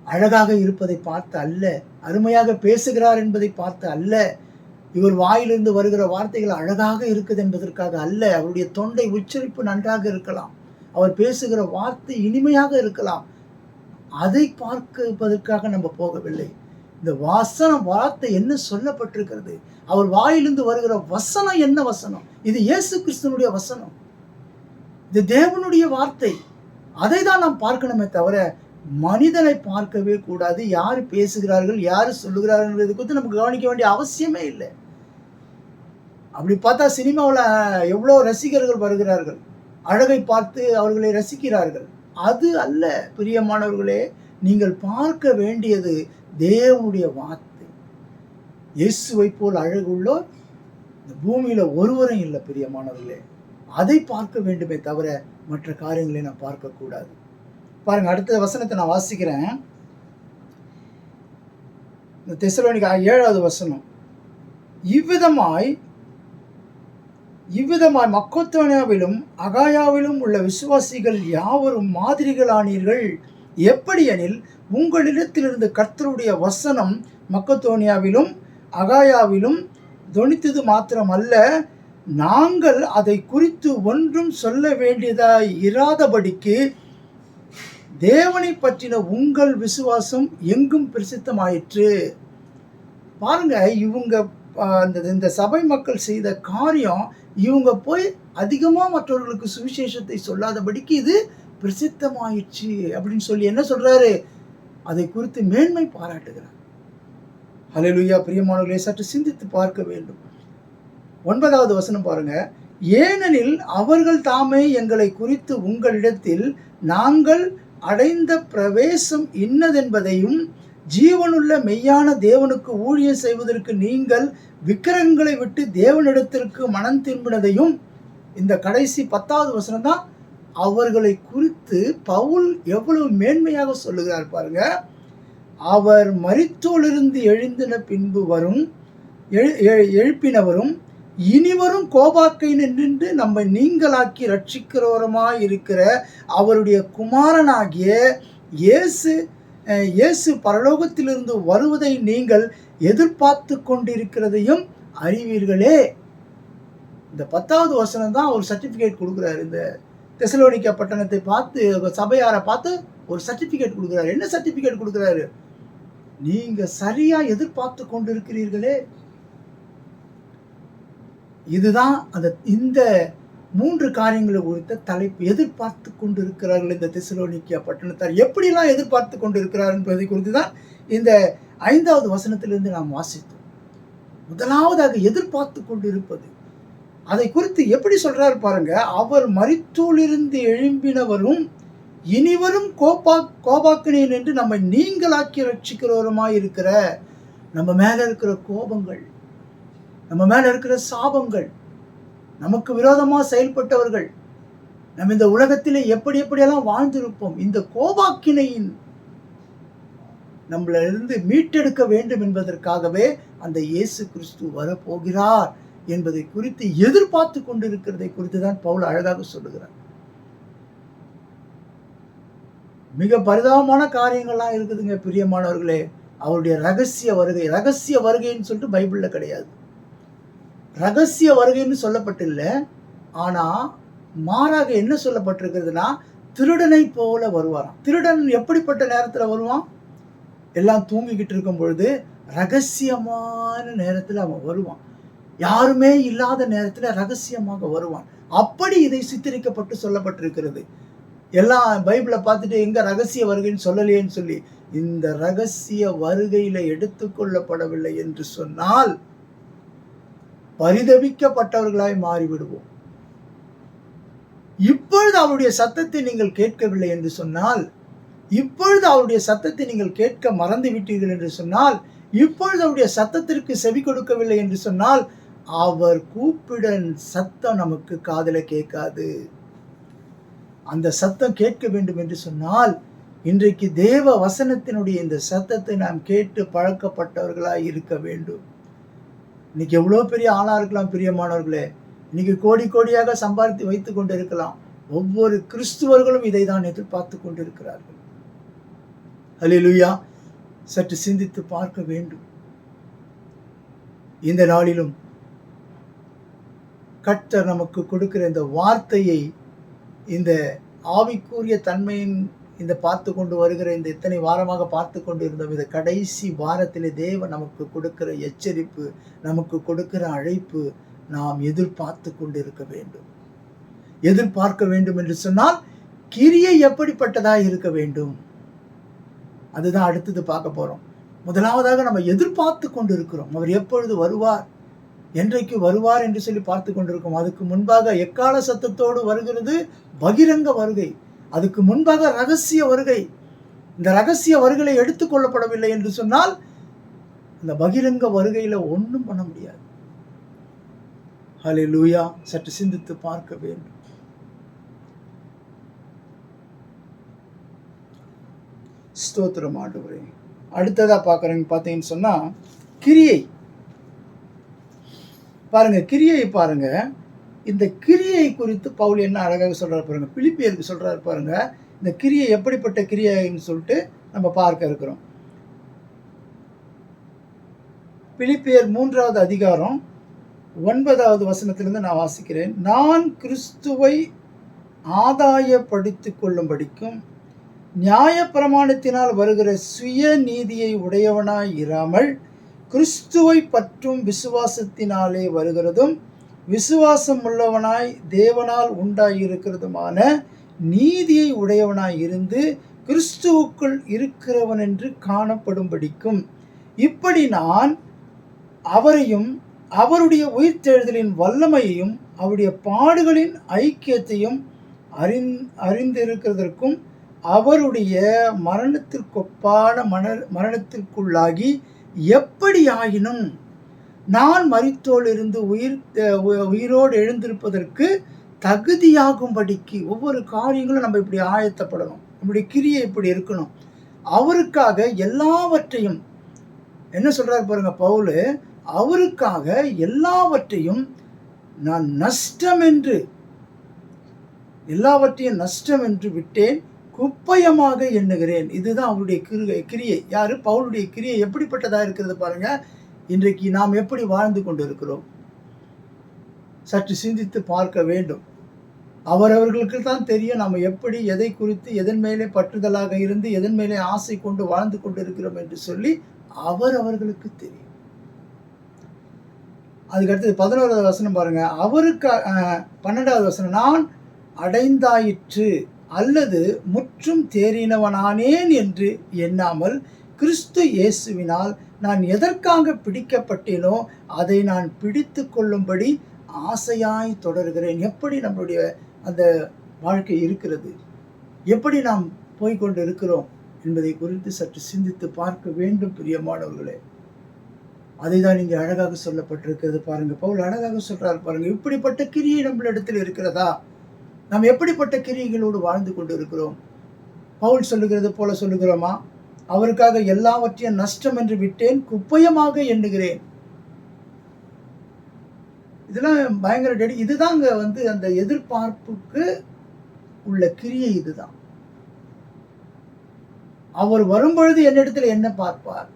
அழகாக இருப்பதை பார்த்து அல்ல, அருமையாக பேசுகிறார் என்பதை பார்த்து அல்ல, இவர் வாயிலிருந்து வருகிற வார்த்தைகள் அழகாக இருக்குது என்பதற்காக அல்ல, அவருடைய தொண்டை உச்சரிப்பு நன்றாக இருக்கலாம், அவர் பேசுகிற வார்த்தை இனிமையாக இருக்கலாம், அதை பார்ப்பதற்காக நம்ம போகவில்லை. இந்த வார்த்தை என்ன சொல்லப்பட்டிருக்கிறது, அவர் வாயிலிருந்து வருகிற வசனம் என்ன வசனம், இது இயேசு கிறிஸ்துவனுடைய வசனம், இது தேவனுடைய வார்த்தை, அதை தான் நாம் பார்க்கணுமே தவிர மனிதனை பார்க்கவே கூடாது. யார் பேசுகிறார்கள், யார் சொல்லுகிறார்கள் குறித்து நமக்கு கவனிக்க வேண்டிய அவசியமே இல்லை. அப்படி பார்த்தா சினிமாவில் எவ்வளோ ரசிகர்கள் வருகிறார்கள், அழகை பார்த்து அவர்களை ரசிக்கிறார்கள். அது அல்ல பிரியமானவர்களே, நீங்கள் பார்க்க வேண்டியது தேவனுடைய வார்த்தை. இயேசுவை போல் அழகுள்ளோர் இந்த பூமியில ஒருவரும் இல்லை பிரியமானவர்களே. அதை பார்க்க வேண்டுமே தவிர மற்ற காரியங்களை நான் பார்க்க கூடாது. பாருங்க, அடுத்த வசனத்தை நான் வாசிக்கிறேன். தெசலோனிக்கா 7வது வசனம். இவ்விதமாய் மக்கோத்தோனியாவிலும் அகாயாவிலும் உள்ள விசுவாசிகள் யாவரும் மாதிரிகளானீர்கள். எப்படியெனில் உங்களிடத்திலிருந்து கர்த்தருடைய வசனம் மக்கோத்தோனியாவிலும் அகாயாவிலும் தொனித்தது மாத்திரமல்ல, நாங்கள் அதை குறித்து ஒன்றும் சொல்ல வேண்டியதாய் இராதபடிக்கு தேவனை பற்றின உங்கள் விசுவாசம் எங்கும் பிரசித்தமாயிற்று. பாருங்க, இவங்க இந்த சபை மக்கள் செய்த காரியம், இவங்க போய் அதிகமா மற்றவர்களுக்கு சுவிசேஷத்தை சொல்லாதபடிக்கு இது பிரசித்தமாயிற்று அப்படின்னு சொல்லி என்ன சொல்றாரு? அதை குறித்து மேன்மை பாராட்டுகிறார். ஹல்லேலூயா. பிரியமானவர்களே, சற்று சிந்தித்து பார்க்க வேண்டும். 9வது வசனம் பாருங்க. ஏனெனில் அவர்கள் தாமே எங்களை குறித்து உங்களிடத்தில் நாங்கள் அடைந்த பிரவேசம் இன்னதென்பதையும் ஜீவனுள்ள மெய்யான தேவனுக்கு ஊழியம் செய்வதற்கு நீங்கள் விக்கிரகங்களை விட்டு தேவனிடத்திற்கு மனம் திரும்பினதையும், இந்த கடைசி 10வது வசனம் தான் அவர்களை குறித்து பவுல் எவ்வளவு மேன்மையாக சொல்லுகிறார் பாருங்க. அவர் மரித்தோரிலிருந்து எழுந்தின பின்பு வரும் எழுப்பினவரும் இனிவரும் கோபாக்கையின் நின்று நம்மை நீங்களாக்கி ரட்சிக்கிறவருமாய் இருக்கிற அவருடைய குமாரனாகிய இயேசு பரலோகத்திலிருந்து வருவதை நீங்கள் எதிர்பார்த்து கொண்டிருக்கிறதையும் அறிவீர்களே. இந்த 10வது வசனம் தான் ஒரு சர்டிபிகேட் கொடுக்குறாரு. இந்த தெசலோனிக்கா பட்டணத்தை பார்த்து, சபையாரை பார்த்து ஒரு சர்டிபிகேட் கொடுக்குறாரு. என்ன சர்டிபிகேட் கொடுக்குறாரு? நீங்க சரியா எதிர்பார்த்து கொண்டிருக்கிறீர்களே. இதுதான் இந்த 3 காரியங்களை குறித்த தலைப்பு. எதிர்பார்த்து கொண்டிருக்கிறார்கள் இந்த தெசலோனிக்கா பட்டணத்தார். எப்படிலாம் எதிர்பார்த்து கொண்டிருக்கிறார் என்பதை குறித்து தான் இந்த 5வது வசனத்திலிருந்து நாம் வாசித்தோம். முதலாவதாக எதிர்பார்த்து கொண்டிருப்பது, அதை குறித்து எப்படி சொல்றாரு பாருங்க. அவர் மரித்தோரிலிருந்து எழும்பினவரும் இனிவரும் கோபாக்கினேன் என்று நம்மை நீங்களாக்கி ரட்சிக்கிறவருமாய் இருக்கிற, நம்ம மேல இருக்கிற கோபங்கள், நம்ம மேல இருக்கிற சாபங்கள், நமக்கு விரோதமா செயல்பட்டவர்கள், நம்ம இந்த உலகத்திலே எப்படியெல்லாம் வாழ்ந்திருப்போம், இந்த கோபாக்கினையின் நம்மள இருந்து மீட்டெடுக்க வேண்டும் என்பதற்காகவே அந்த இயேசு கிறிஸ்து வரப்போகிறார் என்பதை குறித்து எதிர்பார்த்து கொண்டிருக்கிறதை குறித்து தான் பவுல் அழகாக சொல்லுகிறார். மிக பரிதாபமான காரியங்கள்லாம் இருக்குதுங்க பிரியமானவர்களே. அவருடைய ரகசிய வருகைன்னு சொல்லிட்டு பைபிள்ல கிடையாது. ரகசிய வருகைன்னு சொல்லப்பட்டில்லை. ஆனா மாறாக என்ன சொல்லப்பட்டிருக்கிறதுனா, திருடனை போல வருவாராம். திருடன் எப்படிப்பட்ட நேரத்துல வருவான்? எல்லாம் தூங்கிக்கிட்டு இருக்கும் பொழுது ரகசியமான நேரத்துல அவன் வருவான். யாருமே இல்லாத நேரத்துல ரகசியமாக வருவான். அப்படி இதை சித்தரிக்கப்பட்டு சொல்லப்பட்டிருக்கிறது. எல்லாம் பைபிளை பார்த்துட்டு எங்க ரகசிய வருகைன்னு சொல்லலையேன்னு சொல்லி, இந்த ரகசிய வருகையில எடுத்துக்கொள்ளப்படவில்லை என்று சொன்னால் பரிதபிக்கப்பட்டவர்களாய் மாறிவிடுவோம். இப்பொழுது அவருடைய சத்தத்தை நீங்கள் கேட்கவில்லை என்று சொன்னால், இப்பொழுது அவருடைய சத்தத்தை நீங்கள் கேட்க மறந்து விட்டீர்கள் என்று சொன்னால், இப்பொழுது அவருடைய சத்தத்திற்கு செவி கொடுக்கவில்லை என்று சொன்னால், அவர் கூப்பிடன் சத்தம் நமக்கு காதுல கேட்காது. அந்த சத்தம் கேட்க வேண்டும் என்று சொன்னால், இன்றைக்கு தேவ வசனத்தினுடைய இந்த சத்தத்தை நாம் கேட்டு பழக்கப்பட்டவர்களாய் இருக்க வேண்டும். இன்னைக்கு எவ்வளோ பெரிய ஆளா இருக்கலாம் பிரியமானவர்களே. இன்னைக்கு கோடி கோடியாக சம்பாதித்து வைத்துக் கொண்டு இருக்கலாம். ஒவ்வொரு கிறிஸ்துவர்களும் இதை தான் எதிர்பார்த்து கொண்டிருக்கிறார்கள். ஹல்லேலூயா. சற்று சிந்தித்து பார்க்க வேண்டும். இந்த நாளிலும் கர்த்தர் நமக்கு கொடுக்கிற இந்த வார்த்தையை, இந்த ஆவிக்குரிய தன்மையின் இந்த பார்த்து கொண்டு வருகிற இந்த இத்தனை வாரமாக பார்த்து கொண்டு இருந்தோம். இந்த கடைசி வாரத்திலே தேவன் நமக்கு கொடுக்கிற எச்சரிப்பு, நமக்கு கொடுக்கிற அழைப்பு, நாம் எதிர்பார்த்து கொண்டு இருக்க வேண்டும். எதிர்பார்க்க வேண்டும் என்று சொன்னால் கிரியை எப்படிப்பட்டதாக இருக்க வேண்டும், அதுதான் அடுத்தது பார்க்க போறோம். முதலாவதாக நம்ம எதிர்பார்த்து கொண்டு இருக்கிறோம். அவர் எப்பொழுது வருவார், என்றைக்கு வருவார் என்று சொல்லி பார்த்து கொண்டிருக்கோம். அதுக்கு முன்பாக எக்கால சத்தத்தோடு வருகிறது பகிரங்க வருகை. அதுக்கு முன்பாக ரகசிய வருகை. இந்த ரகசிய வருகை எடுத்துக்கொள்ளப்படவில்லை என்று சொன்னால் இந்த பகிரங்க வருகையில ஒன்றும் பண்ண முடியாது. ஹல்லேலூயா. சற்று சிந்தித்து பார்க்க வேண்டும். ஸ்தோத்திரம் ஆண்டவரே. அடுத்ததா பார்த்தீங்கன்னு சொன்னா கிரியை பாருங்க. கிரியை பாருங்க. இந்த கிரியை குறித்து பவுல் என்ன அழகாக சொல்றாரு பாருங்க. பிலிப்பியருக்கு சொல்றாரு பாருங்க. இந்த கிரியை எப்படிப்பட்ட கிரியைன்னு சொல்லிட்டு நம்ம பார்க்க இருக்கிறோம். பிலிப்பியர் 3வது அதிகாரம் 9வது வசனத்திலிருந்து நான் வாசிக்கிறேன். நான் கிறிஸ்துவை ஆதாயப்படுத்திக் கொள்ளும்படிக்கும் நியாய பிரமாணத்தினால் வருகிற சுய நீதியை உடையவனாய் இராமல் கிறிஸ்துவை பற்றும் விசுவாசத்தினாலே வருகிறதும் விசுவாசம் உள்ளவனாய் தேவனால் உண்டாயிருக்கிறதுமான நீதியை உடையவனாய் இருந்து கிறிஸ்துவுக்குள் இருக்கிறவன் என்று காணப்படும்படிக்கும் இப்படி நான் அவரையும் அவருடைய உயிர்த்தெழுதலின் வல்லமையையும் அவருடைய பாடுகளின் ஐக்கியத்தையும் அறிந்திருக்கிறதற்கும் அவருடைய மரணத்திற்கொப்பான மரணத்திற்குள்ளாகி எப்படியாயினும் நான் மரித்தோலிருந்து உயிரோடு எழுந்திருப்பதற்கு தகுதியாகும்படிக்கு ஒவ்வொரு காரியங்களும் நம்ம இப்படி ஆயத்தப்படணும். நம்முடைய கிரியை இப்படி இருக்கணும். அவருக்காக எல்லாவற்றையும் என்ன சொல்றாரு பாருங்க பவுல், அவருக்காக எல்லாவற்றையும் நான் எல்லாவற்றையும் நஷ்டம் என்று விட்டேன், குப்பயமாக எண்ணுகிறேன். இதுதான் அவருடைய கிரியை. யாரு? பவுலுடைய கிரியை எப்படிப்பட்டதா இருக்கிறது பாருங்க. இன்றைக்கு நாம் எப்படி வாழ்ந்து கொண்டு இருக்கிறோம் சற்று சிந்தித்து பார்க்க வேண்டும். அவரவர்களுக்கு தான் தெரியும் நாம் எப்படி எதை குறித்து எதன் மேலே பற்றுதலாக இருந்து எதன் மேலே ஆசை கொண்டு வாழ்ந்து கொண்டு இருக்கிறோம் என்று சொல்லி அவர்களுக்கு தெரியும். அதுக்கடுத்தது 11வது வசனம் பாருங்க. அவருக்கு 12வது வசனம், நான் அடைந்தாயிற்று அல்லது முற்றும் தேறினவனானேன் என்று எண்ணாமல் கிறிஸ்து இயேசுவினால் நான் எதற்காக பிடிக்கப்பட்டேனோ அதை நான் பிடித்து கொள்ளும்படி ஆசையாய் தொடர்கிறேன். எப்படி நம்மளுடைய அந்த வாழ்க்கை இருக்கிறது, எப்படி நாம் போய்கொண்டு இருக்கிறோம் என்பதை குறித்து சற்று சிந்தித்து பார்க்க வேண்டும் பிரியமானவர்களே. அதை தான் இங்கே அழகாக சொல்லப்பட்டிருக்கிறது பாருங்க. பவுல் அழகாக சொல்றாரு பாருங்க. இப்படிப்பட்ட கிரியை நம்மளிடத்தில் இருக்கிறதா? நாம் எப்படிப்பட்ட கிரியைகளோடு வாழ்ந்து கொண்டு இருக்கிறோம்? பவுல் சொல்லுகிறது போல சொல்லுகிறோமா? அவருக்காக எல்லாவற்றையும் நஷ்டம் என்று விட்டேன், குப்பயமாக எண்ணுகிறேன். இதெல்லாம் பயங்கர இதுதாங்க அந்த எதிர்பார்ப்புக்கு உள்ள கிரியை. இதுதான் அவர் வரும்பொழுது என்னிடத்தில் என்ன பார்ப்பார்,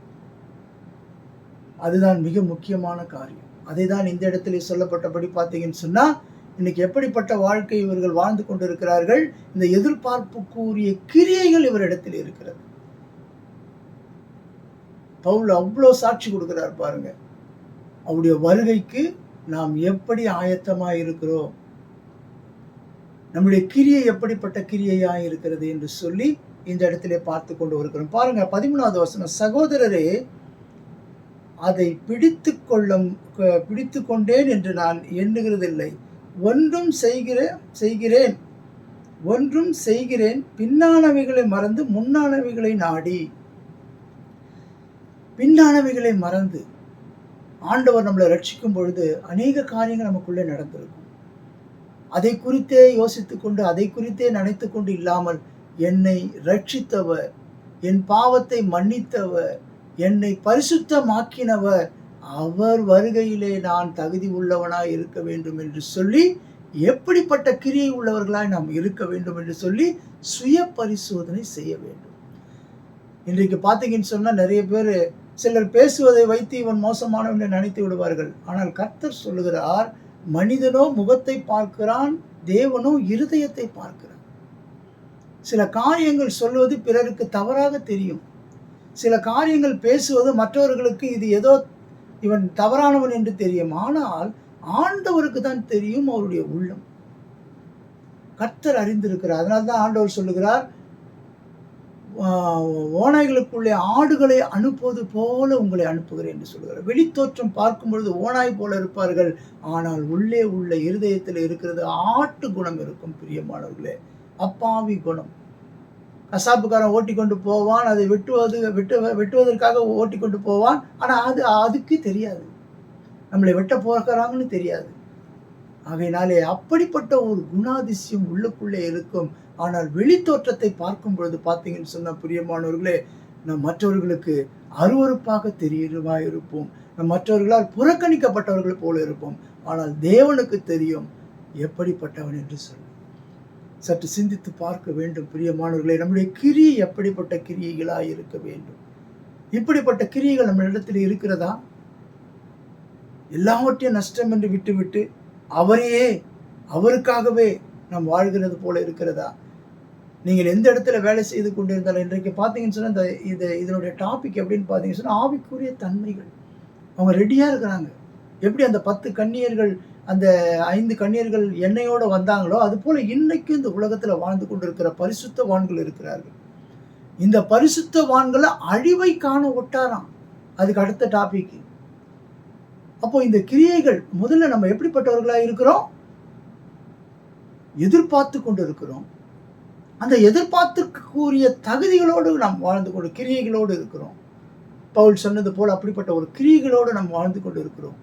அதுதான் மிக முக்கியமான காரியம். அதை தான் இந்த இடத்துல சொல்லப்பட்டபடி பார்த்தீங்கன்னு சொன்னா, இன்னைக்கு எப்படிப்பட்ட வாழ்க்கை இவர்கள் வாழ்ந்து கொண்டிருக்கிறார்கள். இந்த எதிர்பார்ப்புக்குரிய கிரியைகள் இவரிடத்தில் இருக்கிறது. பவுல் அவ்வளோ சாட்சி கொடுக்கிறார் பாருங்க. அவருடைய வருகைக்கு நாம் எப்படி ஆயத்தமாக இருக்கிறோம், நம்முடைய கிரியை எப்படிப்பட்ட கிரியையா இருக்கிறது என்று சொல்லி இந்த இடத்திலே பார்த்து கொண்டு வருகிறோம் பாருங்க. 13வது வசனம், சகோதரரே அதை பிடித்து கொண்டேன் என்று நான் எண்ணுகிறதில்லை, ஒன்றும் செய்கிறேன் பின்னானவைகளை மறந்து முன்னானவைகளை நாடி. பின்னானவைகளை மறந்து ஆண்டவர் நம்மளை ரட்சிக்கும் பொழுது அநேக காரியங்கள் நமக்குள்ளே நடந்திருக்கும். அதை குறித்தே யோசித்து கொண்டு அதை குறித்தே நினைத்து கொண்டு இல்லாமல், என்னை ரட்சித்தவர், என் பாவத்தை மன்னித்தவர், என்னை பரிசுத்தமாக்கினவர், அவர் வருகையிலே நான் தகுதி உள்ளவனாய் இருக்க வேண்டும் என்று சொல்லி, எப்படிப்பட்ட கிரியை உள்ளவர்களாய் நாம் இருக்க வேண்டும் என்று சொல்லி சுய பரிசோதனை செய்ய வேண்டும். இன்றைக்கு பார்த்தீங்கன்னு சொன்னால் நிறைய பேர், சிலர் பேசுவதை வைத்து இவன் மோசமானவன் என்று நினைத்து விடுவார்கள். ஆனால் கர்த்தர் சொல்லுகிறார், மனிதனோ முகத்தை பார்க்கிறான், தேவனோ இருதயத்தை பார்க்கிறான். சில காரியங்கள் சொல்வது பிறருக்கு தவறாக தெரியும். சில காரியங்கள் பேசுவது மற்றவர்களுக்கு இது ஏதோ இவன் தவறானவன் என்று தெரியும். ஆனால் ஆண்டவருக்கு தான் தெரியும் அவருடைய உள்ளம். கர்த்தர் அறிந்திருக்கிறார். அதனால்தான் ஆண்டவர் சொல்லுகிறார், ஓநாய்களுக்குள்ளே ஆடுகளை அனுப்புவது போல உங்களை அனுப்புகிறேன் என்று சொல்லுகிறார். வெளித்தோற்றம் பார்க்கும் பொழுது ஓநாய் போல இருப்பார்கள், ஆனால் உள்ளே உள்ள இருதயத்தில் இருக்கிறது ஆட்டு குணம் இருக்கும். பிரியமானவர்களே, அப்பாவி குணம். கசாப்புக்காரன் ஓட்டி கொண்டு போவான், அதை வெட்டுவதற்காக ஓட்டி கொண்டு போவான். ஆனால் அதுக்கு தெரியாது, நம்மளை வெட்ட போகிறாங்கன்னு தெரியாது. ஆகையினாலே அப்படிப்பட்ட ஒரு குணாதிசயம் உள்ளுக்குள்ளே இருக்கும். ஆனால் வெளித்தோற்றத்தை பார்க்கும் பொழுது பார்த்தீங்கன்னு சொன்ன பிரியமானவர்களே, நம் மற்றவர்களுக்கு அருவருப்பாக தெரியுமா இருப்போம், நம் மற்றவர்களால் புறக்கணிக்கப்பட்டவர்கள் போல இருப்போம். ஆனால் தேவனுக்கு தெரியும் எப்படிப்பட்டவன் என்று சொல்லி சற்று சிந்தித்து பார்க்க வேண்டும் பிரியமானவர்களே. நம்முடைய கிரியை எப்படிப்பட்ட கிரியைகளாக இருக்க வேண்டும். இப்படிப்பட்ட கிரியைகள் நம்ம இடத்துல இருக்கிறதா? எல்லாவற்றையும் நஷ்டம் என்று விட்டுவிட்டு அவருக்காகவே நாம் வாழ்கிறது போல இருக்கிறதா? நீங்கள் எந்த இடத்துல வேலை செய்து கொண்டிருந்தாலும் இன்றைக்கு பார்த்தீங்கன்னு சொன்னால் இதனுடைய டாபிக் எப்படின்னு பார்த்தீங்கன்னு சொன்னால் ஆவிக்குரிய தன்மைகள். அவங்க ரெடியாக இருக்கிறாங்க. எப்படி அந்த 10 கன்னியர்கள் அந்த 5 கன்னியர்கள் எண்ணெயோடு வந்தாங்களோ அதுபோல் இன்னைக்கும் இந்த உலகத்தில் வாழ்ந்து கொண்டிருக்கிற பரிசுத்தவான்கள் இருக்கிறார்கள். இந்த பரிசுத்தவான்களை அழிவை காண ஒட்டாராம். அதுக்கு அடுத்த டாபிக். அப்போ இந்த கிரியைகள் முதல்ல நம்ம எப்படிப்பட்டவர்களாக இருக்கிறோம்? எதிர்பார்த்து கொண்டு இருக்கிறோம். அந்த எதிர்பார்த்துக்குரிய தகுதிகளோடு நாம் வாழ்ந்து கொண்டு கிரியைகளோடு இருக்கிறோம். பவுல் சொன்னது போல் அப்படிப்பட்ட ஒரு கிரியைகளோடு நாம் வாழ்ந்து கொண்டு இருக்கிறோம்.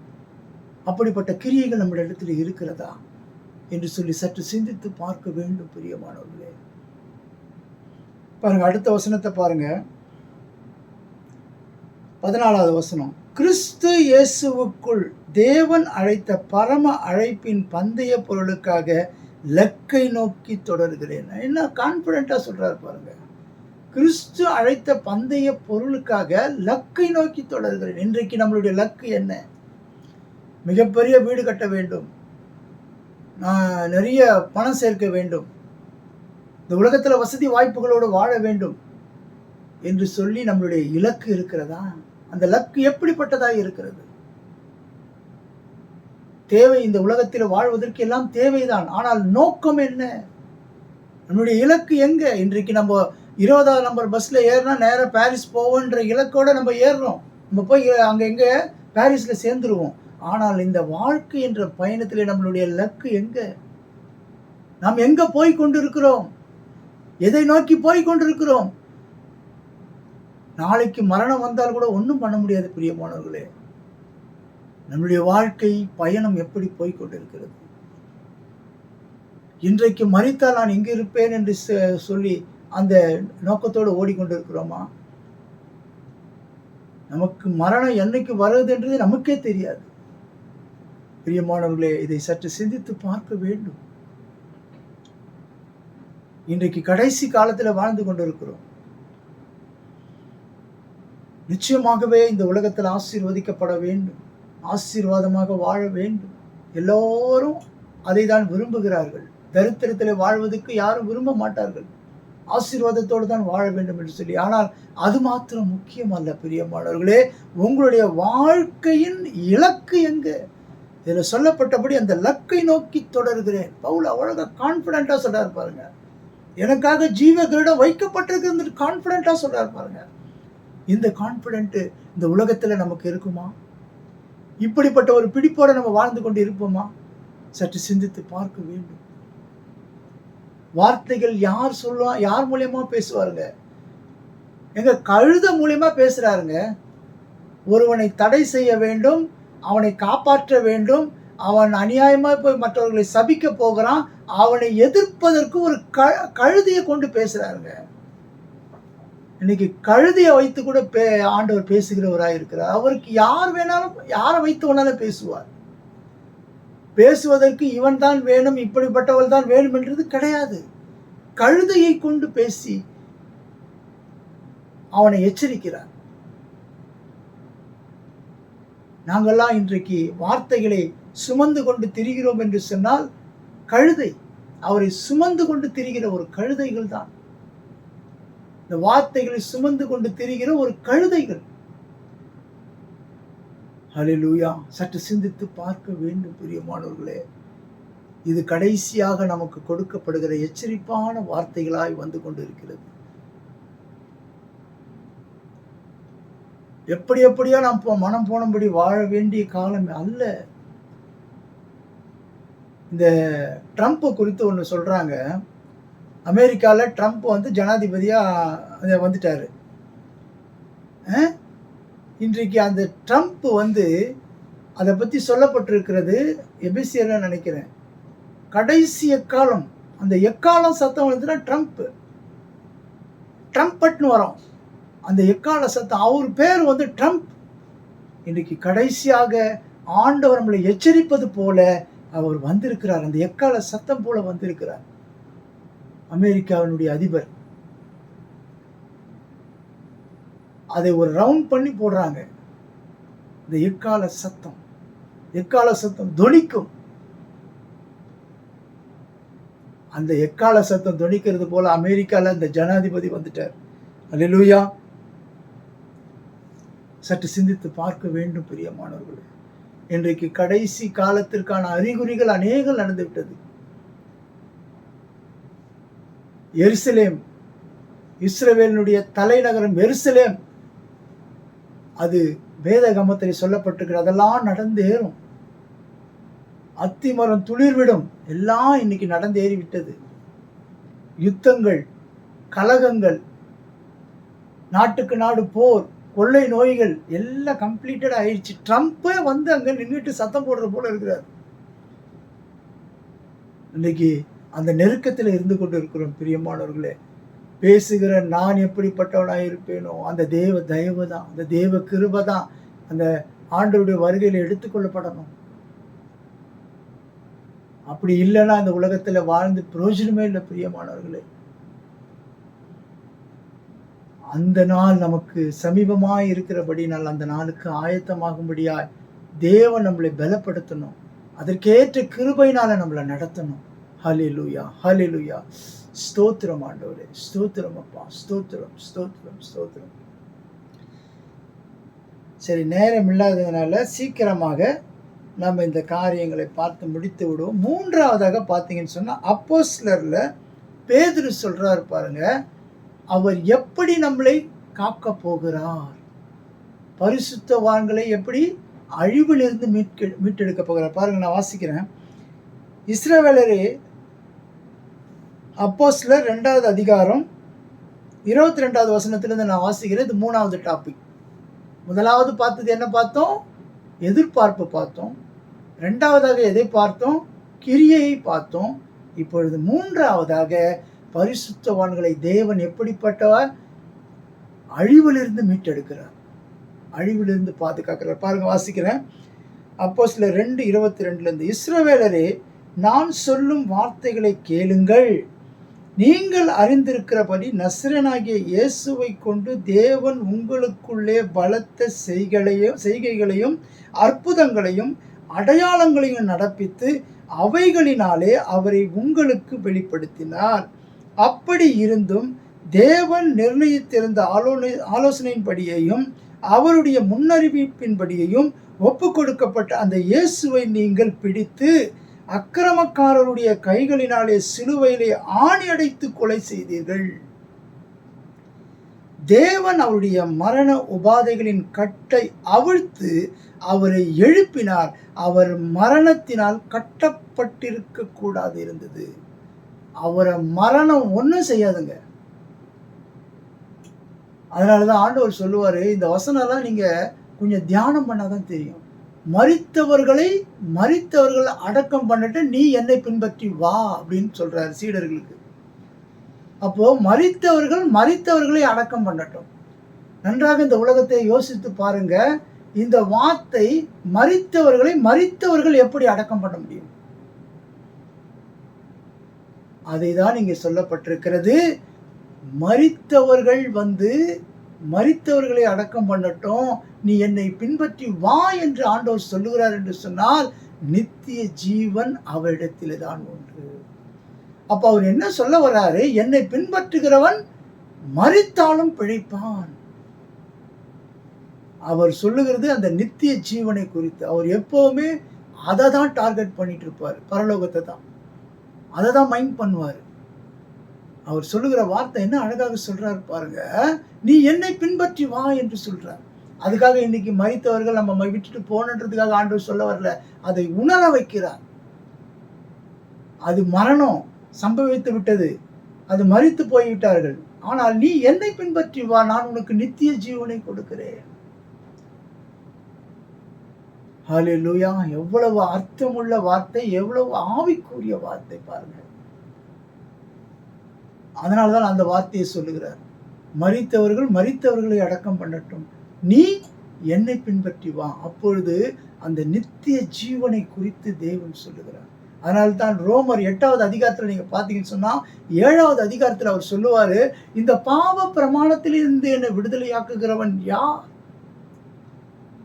அப்படிப்பட்ட கிரியைகள் நம்மிடத்தில் இருக்கிறதா என்று சொல்லி சற்று சிந்தித்து பார்க்க வேண்டும் பிரியமானவர்களே. பாருங்க, அடுத்த வசனத்தை பாருங்க. 14வது வசனம். கிறிஸ்து இயேசுவுக்குள் தேவன் அழைத்த பரம அழைப்பின் பந்தய பொருளுக்காக லக்கை நோக்கி தொடர்கிறேன். என்ன கான்பிடண்டா சொல்றாரு பாருங்க. கிறிஸ்து அழைத்த பந்தய பொருளுக்காக லக்கை நோக்கி தொடர்கிறேன். இன்றைக்கு நம்மளுடைய லக்கு என்ன? மிகப்பெரிய வீடு கட்ட வேண்டும், நான் நிறைய பணம் சேர்க்க வேண்டும், இந்த உலகத்தில் வசதி வாய்ப்புகளோடு வாழ வேண்டும் என்று சொல்லி நம்மளுடைய இலக்கு இருக்கிறதா? அந்த லக்கு எப்படிப்பட்டதாக இருக்கிறது? தேவை, இந்த உலகத்தில் வாழ்வதற்கு எல்லாம் தேவைதான். ஆனால் நோக்கம் என்ன? நம்மளுடைய இலக்கு எங்க? இன்றைக்கு நம்ம 20வது நம்பர் பஸ்ல ஏறினா நேராக பாரிஸ் போவோன்ற இலக்கோட நம்ம ஏறுறோம். நம்ம போய் அங்கே எங்க பாரிஸ்ல சேர்ந்துருவோம். ஆனால் இந்த வாழ்க்கை என்ற பயணத்திலே நம்மளுடைய லக்கு எங்க? நாம் எங்க போய் கொண்டிருக்கிறோம்? எதை நோக்கி போய் கொண்டிருக்கிறோம்? நாளைக்கு மரணம் வந்தால் கூட ஒன்றும் பண்ண முடியாது பிரியமானவர்களே. நம்முடைய வாழ்க்கை பயணம் எப்படி போய் கொண்டிருக்கிறது? இன்றைக்கு மரித்தால் நான் எங்கே இருப்பேன் என்று சொல்லி அந்த நோக்கத்தோடு ஓடிக்கொண்டிருக்கிறோமா? நமக்கு மரணம் என்னைக்கு வருது என்றது நமக்கே தெரியாது பிரியமானவர்களே. இதை சற்று சிந்தித்து பார்க்க வேண்டும். இன்றைக்கு கடைசி காலத்தில் வாழ்ந்து கொண்டிருக்கிறோம். நிச்சயமாகவே இந்த உலகத்தில் ஆசீர்வதிக்கப்பட வேண்டும், ஆசீர்வாதமாக வாழ வேண்டும். எல்லோரும் அதை தான் விரும்புகிறார்கள். தரித்திரத்தில் வாழ்வதற்கு யாரும் விரும்ப மாட்டார்கள். ஆசீர்வாதத்தோடு தான் வாழ வேண்டும் என்று சொல்லி. ஆனால் அது மாத்திரம் முக்கியம் அல்ல பிரியமானவர்களே. உங்களுடைய வாழ்க்கையின் இலக்கு எங்க? இதில் சொல்லப்பட்டபடி அந்த லக்கை நோக்கி தொடர்கிறேன். பவுல் அவ்வளவு கான்பிடண்டா சொல்றாரு பாருங்க. எனக்காக ஜீவ கிரீடம் வைக்கப்பட்டிருக்கு கான்பிடண்டா சொல்றாரு பாருங்க. இந்த கான்பிடென்ட் இந்த உலகத்துல நமக்கு இருக்குமா? இப்படிப்பட்ட ஒரு பிடிப்போட நம்ம வாழ்ந்து கொண்டு இருப்போமா? சற்று சிந்தித்து பார்க்க வேண்டும். வார்த்தைகள் யார் சொல்லுவா, யார் மூலியமா பேசுவாருங்க? எங்க கழுத மூலியமா பேசுறாருங்க. ஒருவனை தடை செய்ய வேண்டும், அவனை காப்பாற்ற வேண்டும், அவன் அநியாயமா போய் மற்றவர்களை சபிக்க போகிறான், அவனை எதிர்ப்பதற்கு ஒரு கழுதையை கொண்டு பேசுறாருங்க. இன்னைக்கு கழுதையை வைத்து கூட ஆண்டவர் பேசுகிறவராக இருக்கிறார். அவருக்கு யார் வேணாலும், யாரை வைத்து வேணாலும் பேசுவார். பேசுவதற்கு இவன் தான் வேணும், இப்படிப்பட்டவள் தான் வேணும் என்றது கிடையாது. கழுதையை கொண்டு பேசி அவனை எச்சரிக்கிறார். நாங்கள்லாம் இன்றைக்கு வார்த்தைகளை சுமந்து கொண்டு திரிகிறோம் என்று சொன்னால் கழுதை, அவரை சுமந்து கொண்டு திரிகிற ஒரு கழுதைகள் தான். இந்த வார்த்தைகளை சுமந்து கொண்டு திரிகிற ஒரு கழுதைகள். ஹல்லேலூயா. சற்று சிந்தித்து பார்க்க வேண்டும் பிரியமானவர்களே. இது கடைசியாக நமக்கு கொடுக்கப்படுகிற எச்சரிப்பான வார்த்தைகளாய் வந்து கொண்டிருக்கிறது. எப்படியோ நாம் மனம் போனபடி வாழ வேண்டிய காலம் அல்ல. இந்த ட்ரம்ப் குறித்து ஒன்று சொல்றாங்க. அமெரிக்காவில் ட்ரம்ப் வந்து ஜனாதிபதியா வந்துட்டாரு. இன்றைக்கு அந்த ட்ரம்ப் வந்து அதை பற்றி சொல்லப்பட்டிருக்கிறது எபிசியர்ல நினைக்கிறேன். கடைசி எக்காலம், அந்த எக்காலம் சத்தம் வந்துன்னா ட்ரம்பட்னு வரும். அந்த எக்கால சத்தம், அவர் பேர் வந்து ட்ரம்ப். இன்றைக்கு கடைசியாக ஆண்டவர் நம்மளை எச்சரிப்பது போல அவர் வந்திருக்கிறார். அந்த எக்கால சத்தம் போல வந்திருக்கிறார். அமெரிக்காவினுடைய அதிபர் அதை ஒரு ரவுண்ட் பண்ணி போடுறாங்க. இந்த எக்கால சத்தம் தொனிக்கும். அந்த எக்கால சத்தம் துணிக்கிறது போல அமெரிக்கால அந்த ஜனாதிபதி வந்துட்டார். அல்லேலூயா. சற்று சிந்தித்து பார்க்க வேண்டும் பிரியமானவர்களே. இன்றைக்கு கடைசி காலத்திற்கான அறிகுறிகள் அநேகம் நடந்துவிட்டது. எருசலேம், இஸ்ரவேலினுடைய தலைநகரம் எருசலேம், அது வேதகமத்தில் சொல்லப்பட்டிருக்கிறது. அதெல்லாம் நடந்தேறும். அத்திமரம் துளிர்விடும். எல்லாம் இன்னைக்கு நடந்தேறிவிட்டது. யுத்தங்கள், கலகங்கள், நாட்டுக்கு நாடு போர், கொள்ளை நோய்கள் எல்லாம் கம்ப்ளீட்டட் ஆயிடுச்சு. ட்ரம்ப்பே வந்து அங்க நின்றுட்டு சத்தம் போடுறது போல இருக்கிறார். இன்னைக்கு அந்த நெருக்கத்தில் இருந்து கொண்டு இருக்கிறோம் பிரியமானவர்களே. பேசுகிற நான் எப்படிப்பட்டவனாக இருப்பேனோ அந்த தேவ தயவு தான், அந்த தேவ கிருபை தான் அந்த ஆண்டவருடைய வருகையில் எடுத்துக்கொள்ளப்படணும். அப்படி இல்லைன்னா அந்த உலகத்துல வாழ்ந்து பிரயோஜனமே இல்லை பிரியமானவர்களே. அந்த நாள் நமக்கு சமீபமாய் இருக்கிறபடினால் அந்த நாளுக்கு ஆயத்தமாகும்படியாய் தேவன் நம்மளை பலப்படுத்தணும். அதற்கேற்ற கிருபையினால நம்மளை நடத்தணும். ஹல்லேலூயா, ஹல்லேலூயா. ஸ்தோத்திரம் ஆண்டவரே, ஸ்தோத்திரம் அப்பா, ஸ்தோத்திரம், ஸ்தோத்திரம், ஸ்தோத்திரம். சரி, நேரம் இல்லாததுனால சீக்கிரமாக நம்ம இந்த காரியங்களை பார்த்து முடித்து விடுவோம். மூன்றாவதாக பார்த்தீங்கன்னு சொன்னா அப்போஸ்தலர்ல பேதுரு சொல்றாரு பாருங்க, அவர் எப்படி நம்மளை காக்க போகிறார், பரிசுத்தவான்களை எப்படி அழிவிலிருந்து மீட்டெடுக்க போகிறார். பாருங்க, நான் வாசிக்கிறேன். இஸ்ரவேலரே, அப்போஸ்தலர் 2வது அதிகாரம் 22வது வசனத்திலிருந்து நான் வாசிக்கிறேன். இது 3வது டாபிக். முதலாவது பார்த்தது என்ன பார்த்தோம்? எதிர்பார்ப்பு பார்த்தோம். 2வதாக எதை பார்த்தோம்? கிரியையை பார்த்தோம். இப்பொழுது 3வதாக பரிசுத்தவான்களை தேவன் எப்படிப்பட்டவர்? அழிவிலிருந்து மீட்டெடுக்கிறார், அழிவிலிருந்து பாதுகாக்கிறார். பாருங்க, வாசிக்கிறேன். அப்போஸ்தலர் 2:22 இஸ்ரவேலரே, நான் சொல்லும் வார்த்தைகளை கேளுங்கள். நீங்கள் அறிந்திருக்கிறபடி நசரேயனாகிய இயேசுவை கொண்டு தேவன் உங்களுக்குள்ளே பலத்த செய்கைகளையும் அற்புதங்களையும் அடையாளங்களையும் நடப்பித்து அவைகளினாலே அவரை உங்களுக்கு வெளிப்படுத்தினார். அப்படி இருந்தும் தேவன் நிர்ணயித்திருந்த ஆலோசனையின்படியையும் அவருடைய முன்னறிவிப்பின்படியையும் ஒப்பு கொடுக்கப்பட்ட அந்த இயேசுவை நீங்கள் பிடித்து அக்கிரமக்காரருடைய கைகளினாலே சிலுவையிலே ஆணி அடைத்து கொலை செய்தீர்கள். தேவன் அவருடைய மரண உபாதைகளின் கட்டை அவிழ்த்து அவரை எழுப்பினார். அவர் மரணத்தினால் கட்டப்பட்டிருக்க கூடாது இருந்தது. அவரை மரணம் ஒன்றும் செய்யாதுங்க. அதனாலதான் ஆண்டவர் சொல்லுவாரு, இந்த வசனம்லாம் நீங்க கொஞ்சம் தியானம் பண்ணாதான் தெரியும். மரித்தவர்கள் அடக்கம் பண்ணிட்டு நீ என்னை பின்பற்றி வா அப்படின்னு சொல்றாரு சீடர்களுக்கு. அப்போ மரித்தவர்களை அடக்கம் பண்ணட்டும். நன்றாக இந்த உலகத்தை யோசித்து பாருங்க. இந்த வார்த்தை மரித்தவர்கள் எப்படி அடக்கம் பண்ண முடியும்? அதை தான் இங்கே சொல்லப்பட்டிருக்கிறது. மரித்தவர்களை அடக்கம் பண்ணட்டும், நீ என்னை பின்பற்றி வா என்று ஆண்டவர் சொல்லுகிறார் என்று சொன்னால் நித்திய ஜீவன் அவரிடத்திலே தான் உண்டு. அப்ப அவர் என்ன சொல்ல வர்றாரு? என்னை பின்பற்றுகிறவன் மரித்தாலும் பிழைப்பான். அவர் சொல்லுகிறது அந்த நித்திய ஜீவனை குறித்து. அவர் எப்பவுமே அதை தான் டார்கெட் பண்ணிட்டு இருப்பார், பரலோகத்தை தான், அதை தான் மைண்ட் பண்ணுவார். அவர் சொல்லுகிற வார்த்தை என்ன அழகாக சொல்றாரு பாருங்க, நீ என்னை பின்பற்றி வா என்று சொல்றார். அதுக்காக இன்னைக்கு மரித்தவர்கள் நம்ம விட்டுட்டு போனன்றதுக்காக ஆண்டவர் சொல்ல வரல, அதை உணர வைக்கிறார். அது மரணம் சம்பவித்து விட்டது, அது மரித்து போய்விட்டார்கள். ஆனால் நீ என்னை பின்பற்றி வா, நான் உனக்கு நித்திய ஜீவனை கொடுக்கிறேன். ஹல்லேலூயா! எவ்வளவு அர்த்தமுள்ள வார்த்தை, எவ்வளவு ஆவிக்குரிய வார்த்தை பாருங்க. அதனால்தான் அந்த வார்த்தையை சொல்லுகிறார். மரித்தவர்களை அடக்கம் பண்ணட்டும், நீ என்னை பின்பற்றி வா. அப்பொழுது அந்த நித்திய ஜீவனை குறித்து தேவன் சொல்லுகிறார். அதனால்தான் ரோமர் 8வது அதிகாரத்தில் நீங்க பார்த்தீங்கன்னு சொன்னா 7வது அதிகாரத்தில் அவர் சொல்லுவாரு, இந்த பாவ பிரமாணத்திலிருந்து என்னை விடுதலையாக்குகிறவன் யார்?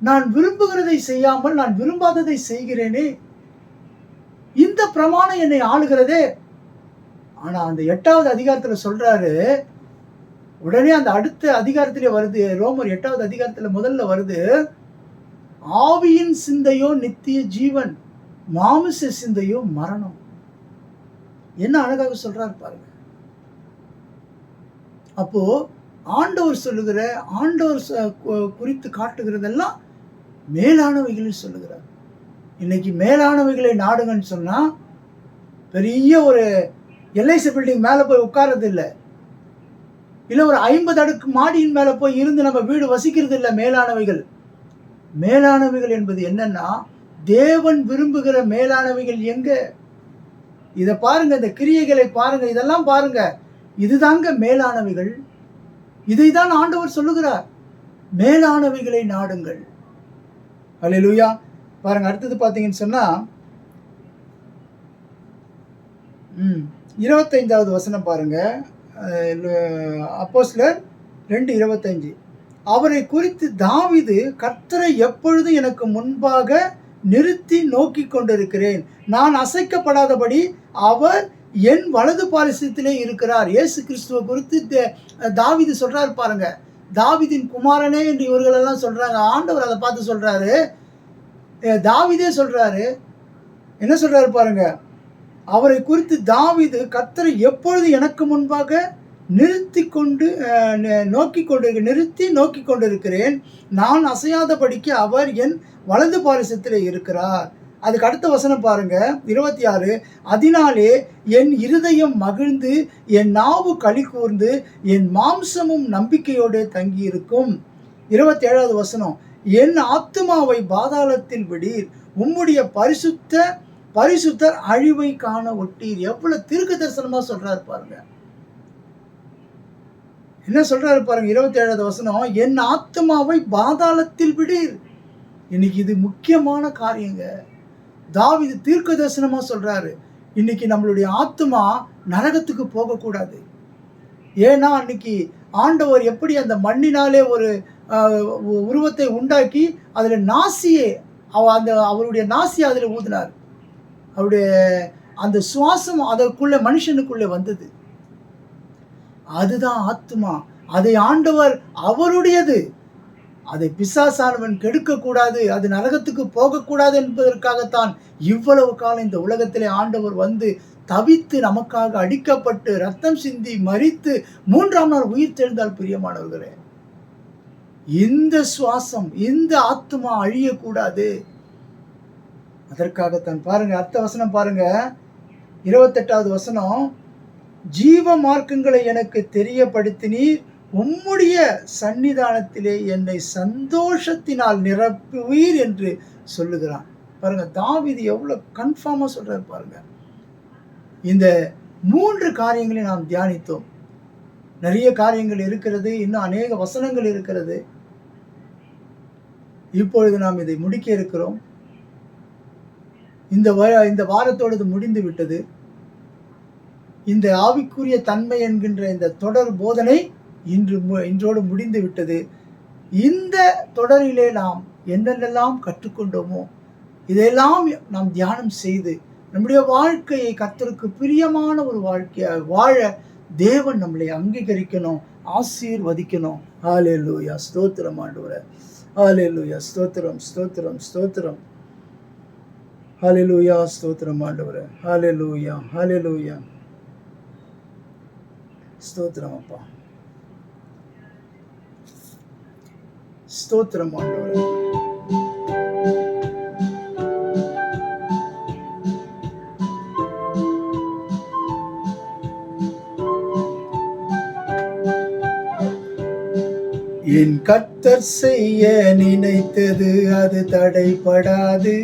நான் விரும்புகிறதை செய்யாமல் நான் விரும்பாததை செய்கிறேனே, இந்த பிரமாணம் என்னை ஆளுகிறதே. ஆனா அந்த 8வது அதிகாரத்துல சொல்றாரு, உடனே அந்த அடுத்த அதிகாரத்திலே வருது, ரோமர் 8வது அதிகாரத்துல முதல்ல வருது, ஆவியின் சிந்தையோ நித்திய ஜீவன், மாமிச சிந்தையோ மரணம். என்ன அழகாக சொல்றாரு பாருங்க. அப்போ ஆண்டவர் குறித்து காட்டுகிறதெல்லாம் மேலானவைகளை சொல்லுகிறார். இன்னைக்கு மேலானவைகளை நாடுங்கன்னு சொன்னா, பெரிய ஒரு எல்ஐசி பில்டிங் மேல போய் உட்கார்றது இல்லை, இல்ல ஒரு 50 அடுக்கு மாடியின் மேல போய் இருந்து நம்ம வீடு வசிக்கிறது இல்லை. மேலானவைகள் என்பது என்னன்னா, தேவன் விரும்புகிற மேலானவைகள் எங்க? இத பாருங்க, இந்த கிரியைகளை பாருங்க, இதெல்லாம் பாருங்க, இதுதாங்க மேலானவைகள். இதைதான் ஆண்டவர் சொல்லுகிறார், மேலானவைகளை நாடுங்கள். அல்லேலூயா. பாருங்க, அடுத்தது பாத்தீங்கன்னு சொன்னா 25வது வசனம் பாருங்க. அப்போஸ்தலர் 2:25. அவரை குறித்து தாவீது, கர்த்தரை எப்பொழுது எனக்கு முன்பாக நிறுத்தி நோக்கி கொண்டிருக்கிறேன், நான் அசைக்கப்படாதபடி அவர் என் வலது பாரிசத்திலே இருக்கிறார். இயேசு கிறிஸ்துவை குறித்து தாவீது சொல்றாரு பாருங்க. தாவீதின் குமாரனே என்று இவர்கள் எல்லாம் சொல்றாங்க. ஆண்டவர் அதை பார்த்து சொல்றாரு, தாவீதே சொல்றாரு, என்ன சொல்றாரு பாருங்க. அவரை குறித்து தாவீது, கர்த்தரை எப்பொழுது எனக்கு முன்பாக நிறுத்தி நோக்கி கொண்டிருக்கிறேன், நான் அசையாதபடிக்கு அவர் என் வலது பாரிசத்திலே இருக்கிறார். அதுக்கு அடுத்த வசனம் பாருங்க, 26. அதனாலே என் இருதயம் மகிழ்ந்து, என் நாவு களி கூர்ந்து, என் மாம்சமும் நம்பிக்கையோடு தங்கி இருக்கும். 27வது வசனம், என் ஆத்துமாவை பாதாளத்தில் விடீர், உம்முடைய பரிசுத்தர் அழிவை காண ஒட்டீர். எவ்வளவு தீர்க்க தரிசனமா சொல்றாரு பாருங்க. என்ன சொல்றாரு பாருங்க, 27வது வசனம், என் ஆத்துமாவை பாதாளத்தில் விடீர். இன்னைக்கு இது முக்கியமான காரியங்க. தாவீது தீர்க்க தரிசனமா சொல்றாரு, இன்னைக்கு நம்மளுடைய ஆத்துமா நரகத்துக்கு போகக்கூடாது. ஏன்னா அன்னைக்கு ஆண்டவர் எப்படி அந்த மண்ணினாலே ஒரு உருவத்தை உண்டாக்கி அதுல நாசியே அவருடைய நாசியை அதுல ஊதினார். அவருடைய அந்த சுவாசம் அதற்குள்ள மனுஷனுக்குள்ளே வந்தது. அதுதான் ஆத்துமா. அதை ஆண்டவர் அவருடையது, அதை பிசாசானவன் கெடுக்கக்கூடாது, அது நரகத்துக்கு போகக்கூடாது என்பதற்காகத்தான் இவ்வளவு காலம் இந்த உலகத்திலே ஆண்டவர் வந்து தவித்து நமக்காக அடிக்கப்பட்டு ரத்தம் சிந்தி மரித்து 3ஆம் நாள் உயிர் தெழுந்தால். பிரியமானவர்களே, இந்த சுவாசம், இந்த ஆத்துமா அழியக்கூடாது. அதற்காகத்தான் பாருங்க, அடுத்த வசனம் பாருங்க, 28வது வசனம், ஜீவ மார்க்கங்களை எனக்கு தெரியப்படுத்தினீர், உம்முடைய சன்னிதானத்திலே என்னை சந்தோஷத்தினால் நிரப்புவீர் என்று சொல்லுகிறான். பாருங்க, தாவீது எவ்வளவு கன்ஃபார்மா சொல்றாரு பாருங்க. இந்த 3 காரியங்களை நாம் தியானித்தோம். நிறைய காரியங்கள் இருக்கிறது, இன்னும் அநேக வசனங்கள் இருக்கிறது. இப்பொழுது நாம் இதை முடிக்க இருக்கிறோம். இந்த வாரத்தோடு இது முடிந்து விட்டது. இந்த ஆவிக்குரிய தன்மை என்கின்ற இந்த தொடர் போதனை இன்றோடு முடிந்து விட்டது. இந்த தொடரிலே நாம் என்னென்னலாம் கற்றுக்கொண்டோமோ இதையெல்லாம் நாம் தியானம் செய்து நம்முடைய வாழ்க்கையை கர்த்தருக்கு பிரியமான ஒரு வாழ்க்கையாக வாழ தேவன் நம்மளை அங்கீகரிக்கணும், ஆசீர்வதிக்கணும். ஹல்லேலூயா, ஸ்தோத்திரம் ஆண்டவரே. ஹல்லேலூயா, ஸ்தோத்திரம் ஸ்தோத்திரம் ஸ்தோத்திரம். ஹல்லேலூயா, ஸ்தோத்திரம் ஆண்டவரே. ஹல்லேலூயா ஹல்லேலூயா, ஸ்தோத்திரம் அப்பா, ஸ்தோத்திரம் ஆண்டவரே. என் கர்த்தர் செய்ய நினைத்தது அது தடைபடாது.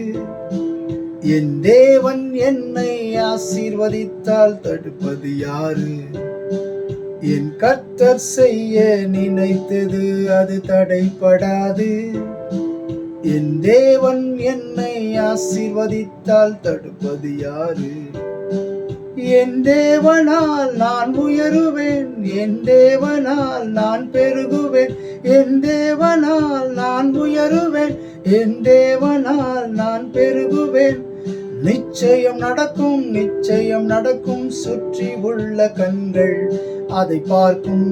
என் தேவன் என்னை ஆசீர்வதித்தால் தடுப்பது யாரு? என் கர்த்தர் செய்ய நினைத்தது அது தடைபடாது. என் தேவன் என்னை ஆசீர்வதித்தால் தடுப்பது யாரு? என் தேவனால் நான் உயருவேன், என் தேவனால் நான் பெருகுவேன், என் தேவனால் நான் உயருவேன், என் தேவனால் நான் பெருகுவேன். நிச்சயம் நடக்கும், நிச்சயம் நடக்கும். சுற்றி உள்ள கண்கள் அதை பார்க்கும்.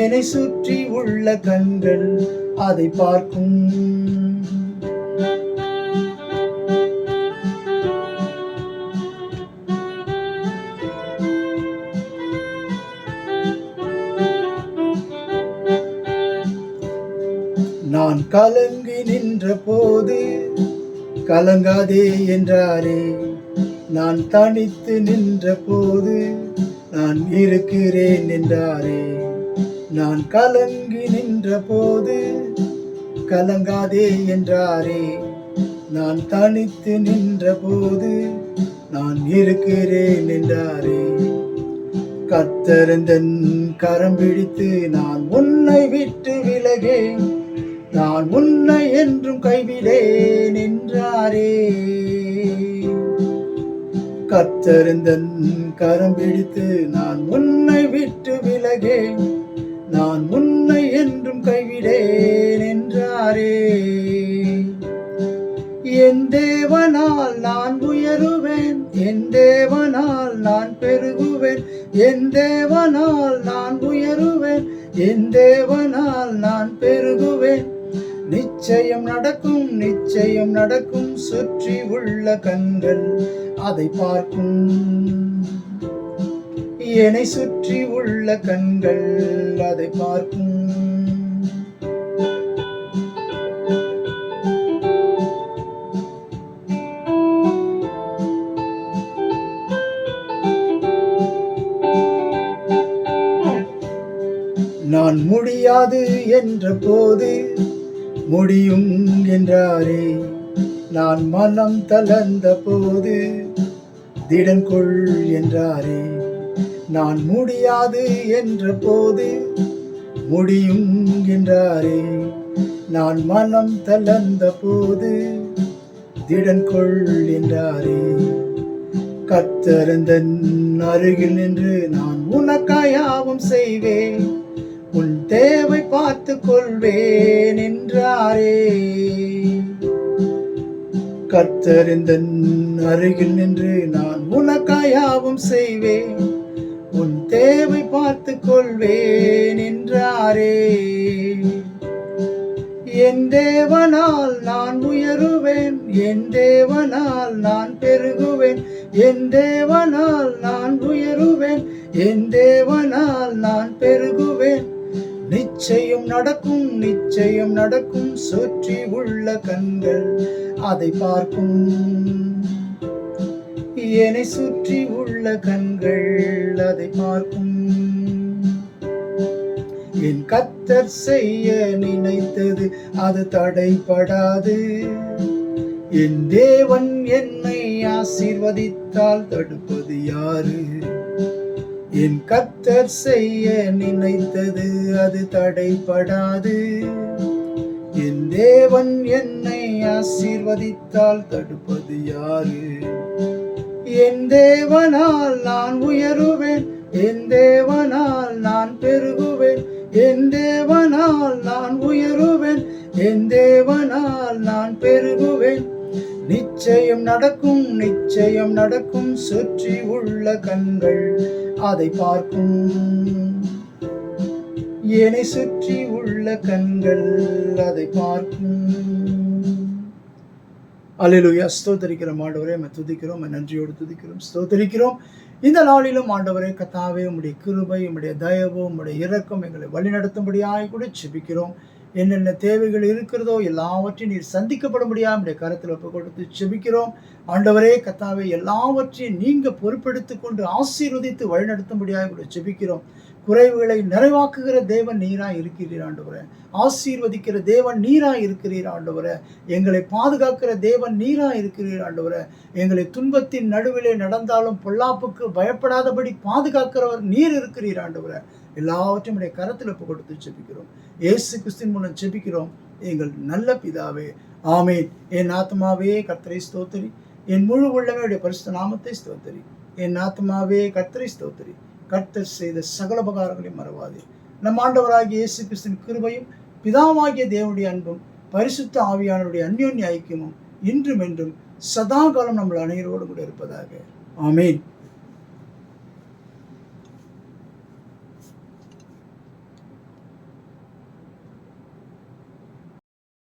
என்னை சுற்றி உள்ள கண்கள் அதை பார்க்கும். நான் கலங்கி நின்ற போது கலங்காதே என்றாரே. நான் தனித்து நின்ற போது நான் இருக்கிறேன் என்றாரே. நான் கலங்கி நின்ற போது கலங்காதே என்றாரே. நான் தனித்து நின்ற போது நான் இருக்கிறேன் என்றாரே. கர்த்தர் எந்தன் கரம் பிடித்து நான் உன்னை விட்டு விலகேன், நான் உன்னை என்றும் கைவிடேன் என்றாரே. கர்த்தர் எந்தன் கரம் பிடித்து நான் உன்னை விட்டு விலகேன், நான் உன்னை என்றும் கைவிடேன் என்றாரே. என் தேவனால் நான் உயருவேன், என் தேவனால் நான் பெருகுவேன், என் தேவனால் நான் உயருவேன், என் தேவனால் நான் பெருகுவேன். நிச்சயம் நடக்கும், நிச்சயம் நடக்கும். சுற்றி உள்ள கண்கள் அதை பார்க்கும். என்னை சுற்றி உள்ள கண்கள் அதை பார்க்கும். நான் முடியாது என்ற போது முடியும் என்றாரே. நான் மனம் தளர்ந்த போது திடன் கொள் என்றாரே. நான் முடியாது என்ற போது முடியும் என்றாரே. நான் மனம் தளர்ந்த போது திடன் கொள் என்றாரே. கர்த்தர் எந்தன் அருகில் நின்று நான் உனக்காயாவும் செய்வேன், உன் தேவை பார்த்து கொள்வேன் என்றாரே. கர்த்தர் எந்தன் அருகில் நின்று நான் உனக்காயாவும் செய்வேன், உன் தேவை பார்த்து கொள்வேன் என்றாரே. என் தேவனால் நான் உயருவேன், என் தேவனால் நான் பெருகுவேன், என் தேவனால் நான் உயருவேன், என் தேவனால் நான் பெருகுவேன். நிச்சயம் நடக்கும், நிச்சயம் நடக்கும். சுற்றி உள்ள கண்கள் அதை பார்க்கும். என்னை சுற்றி உள்ள கண்கள் அதை பார்க்கும். என் கர்த்தர் செய்ய நினைத்தது அது தடைபடாது. என் தேவன் என்னை ஆசீர்வதித்தால் தடுப்பது யாரு? என் கர்த்தர் செய்ய நினைத்தது அது தடைபடாது. என் தேவன் என்னை ஆசீர்வதித்தால் தடுப்பது யாரு? என் தேவனால் நான் உயருவேன், என் தேவனால் நான் பெருகுவேன், என் தேவனால் நான் உயருவேன், என் தேவனால் நான் பெருகுவேன். நிச்சயம் நடக்கும், நிச்சயம் நடக்கும். சுற்றி உள்ள கண்கள் அதை பார்க்கும். என்னை சுற்றி உள்ள கண்கள் அதை பார்க்கும். அல்லேலூயா. ஸ்தோத்திரிக்கிறோம் ஆண்டவரே, துதிக்கிறோம், நன்றியோடு துதிக்கிறோம், ஸ்தோத்திரிக்கிறோம். இந்த நாளிலும் ஆண்டவரே கர்த்தாவே, உம்முடைய கிருபை, உம்முடைய தயவு, உம்முடைய இரக்கம் எங்களை வழிநடத்தும்படியாய் கூட செபிக்கிறோம். என்னென்ன தேவைகள் இருக்கிறதோ எல்லாவற்றையும் நீர் சந்திக்கப்படும்படியாக நம்முடைய கரத்தில் ஒப்பு கொடுத்து செபிக்கிறோம். ஆண்டவரே கர்த்தாவே, எல்லாவற்றையும் நீங்க பொறுப்பெடுத்துக் கொண்டு ஆசீர்வதித்து வழிநடத்தும்படியாக கூட செபிக்கிறோம். குறைவுகளை நிறைவாக்குகிற தேவன் நீராய் இருக்கிறீர் ஆண்டவரே. ஆசீர்வதிக்கிற தேவன் நீராய் இருக்கிறீர் ஆண்டவரே. எங்களை பாதுகாக்கிற தேவன் நீராய் இருக்கிறீர் ஆண்டவரே. எங்களை துன்பத்தின் நடுவிலே நடந்தாலும் பொல்லாப்புக்கு பயப்படாதபடி பாதுகாக்கிறவர் நீர் இருக்கிறீர் ஆண்டவரே. எல்லாவற்றையும் உடைய கரத்தில் ஒப்பு கொடுத்து செபிக்கிறோம். இயேசு கிறிஸ்துவின் மூலம் செபிக்கிறோம் எங்கள் நல்ல பிதாவே, ஆமேன். என் ஆத்மாவே கர்த்தரை ஸ்தோத்திரி, என் முழு உள்ளமே உடைய பரிசுத்த நாமத்தை ஸ்தோத்திரி. என் ஆத்மாவே கர்த்தரை ஸ்தோத்திரி, கர்த்தர் செய்த சகல உபகாரங்களையும் மறவாதே. நம் ஆண்டவராகிய இயேசு கிறிஸ்துவின் கிருபையும் பிதாவாகிய தேவனுடைய அன்பும் பரிசுத்த ஆவியானவருடைய அந்யோன்ய ஐக்கியமும் இன்றும் என்றும் சதா காலம் நம்மள் அனைவரோடு கூட இருப்பதாக. ஆமீன்.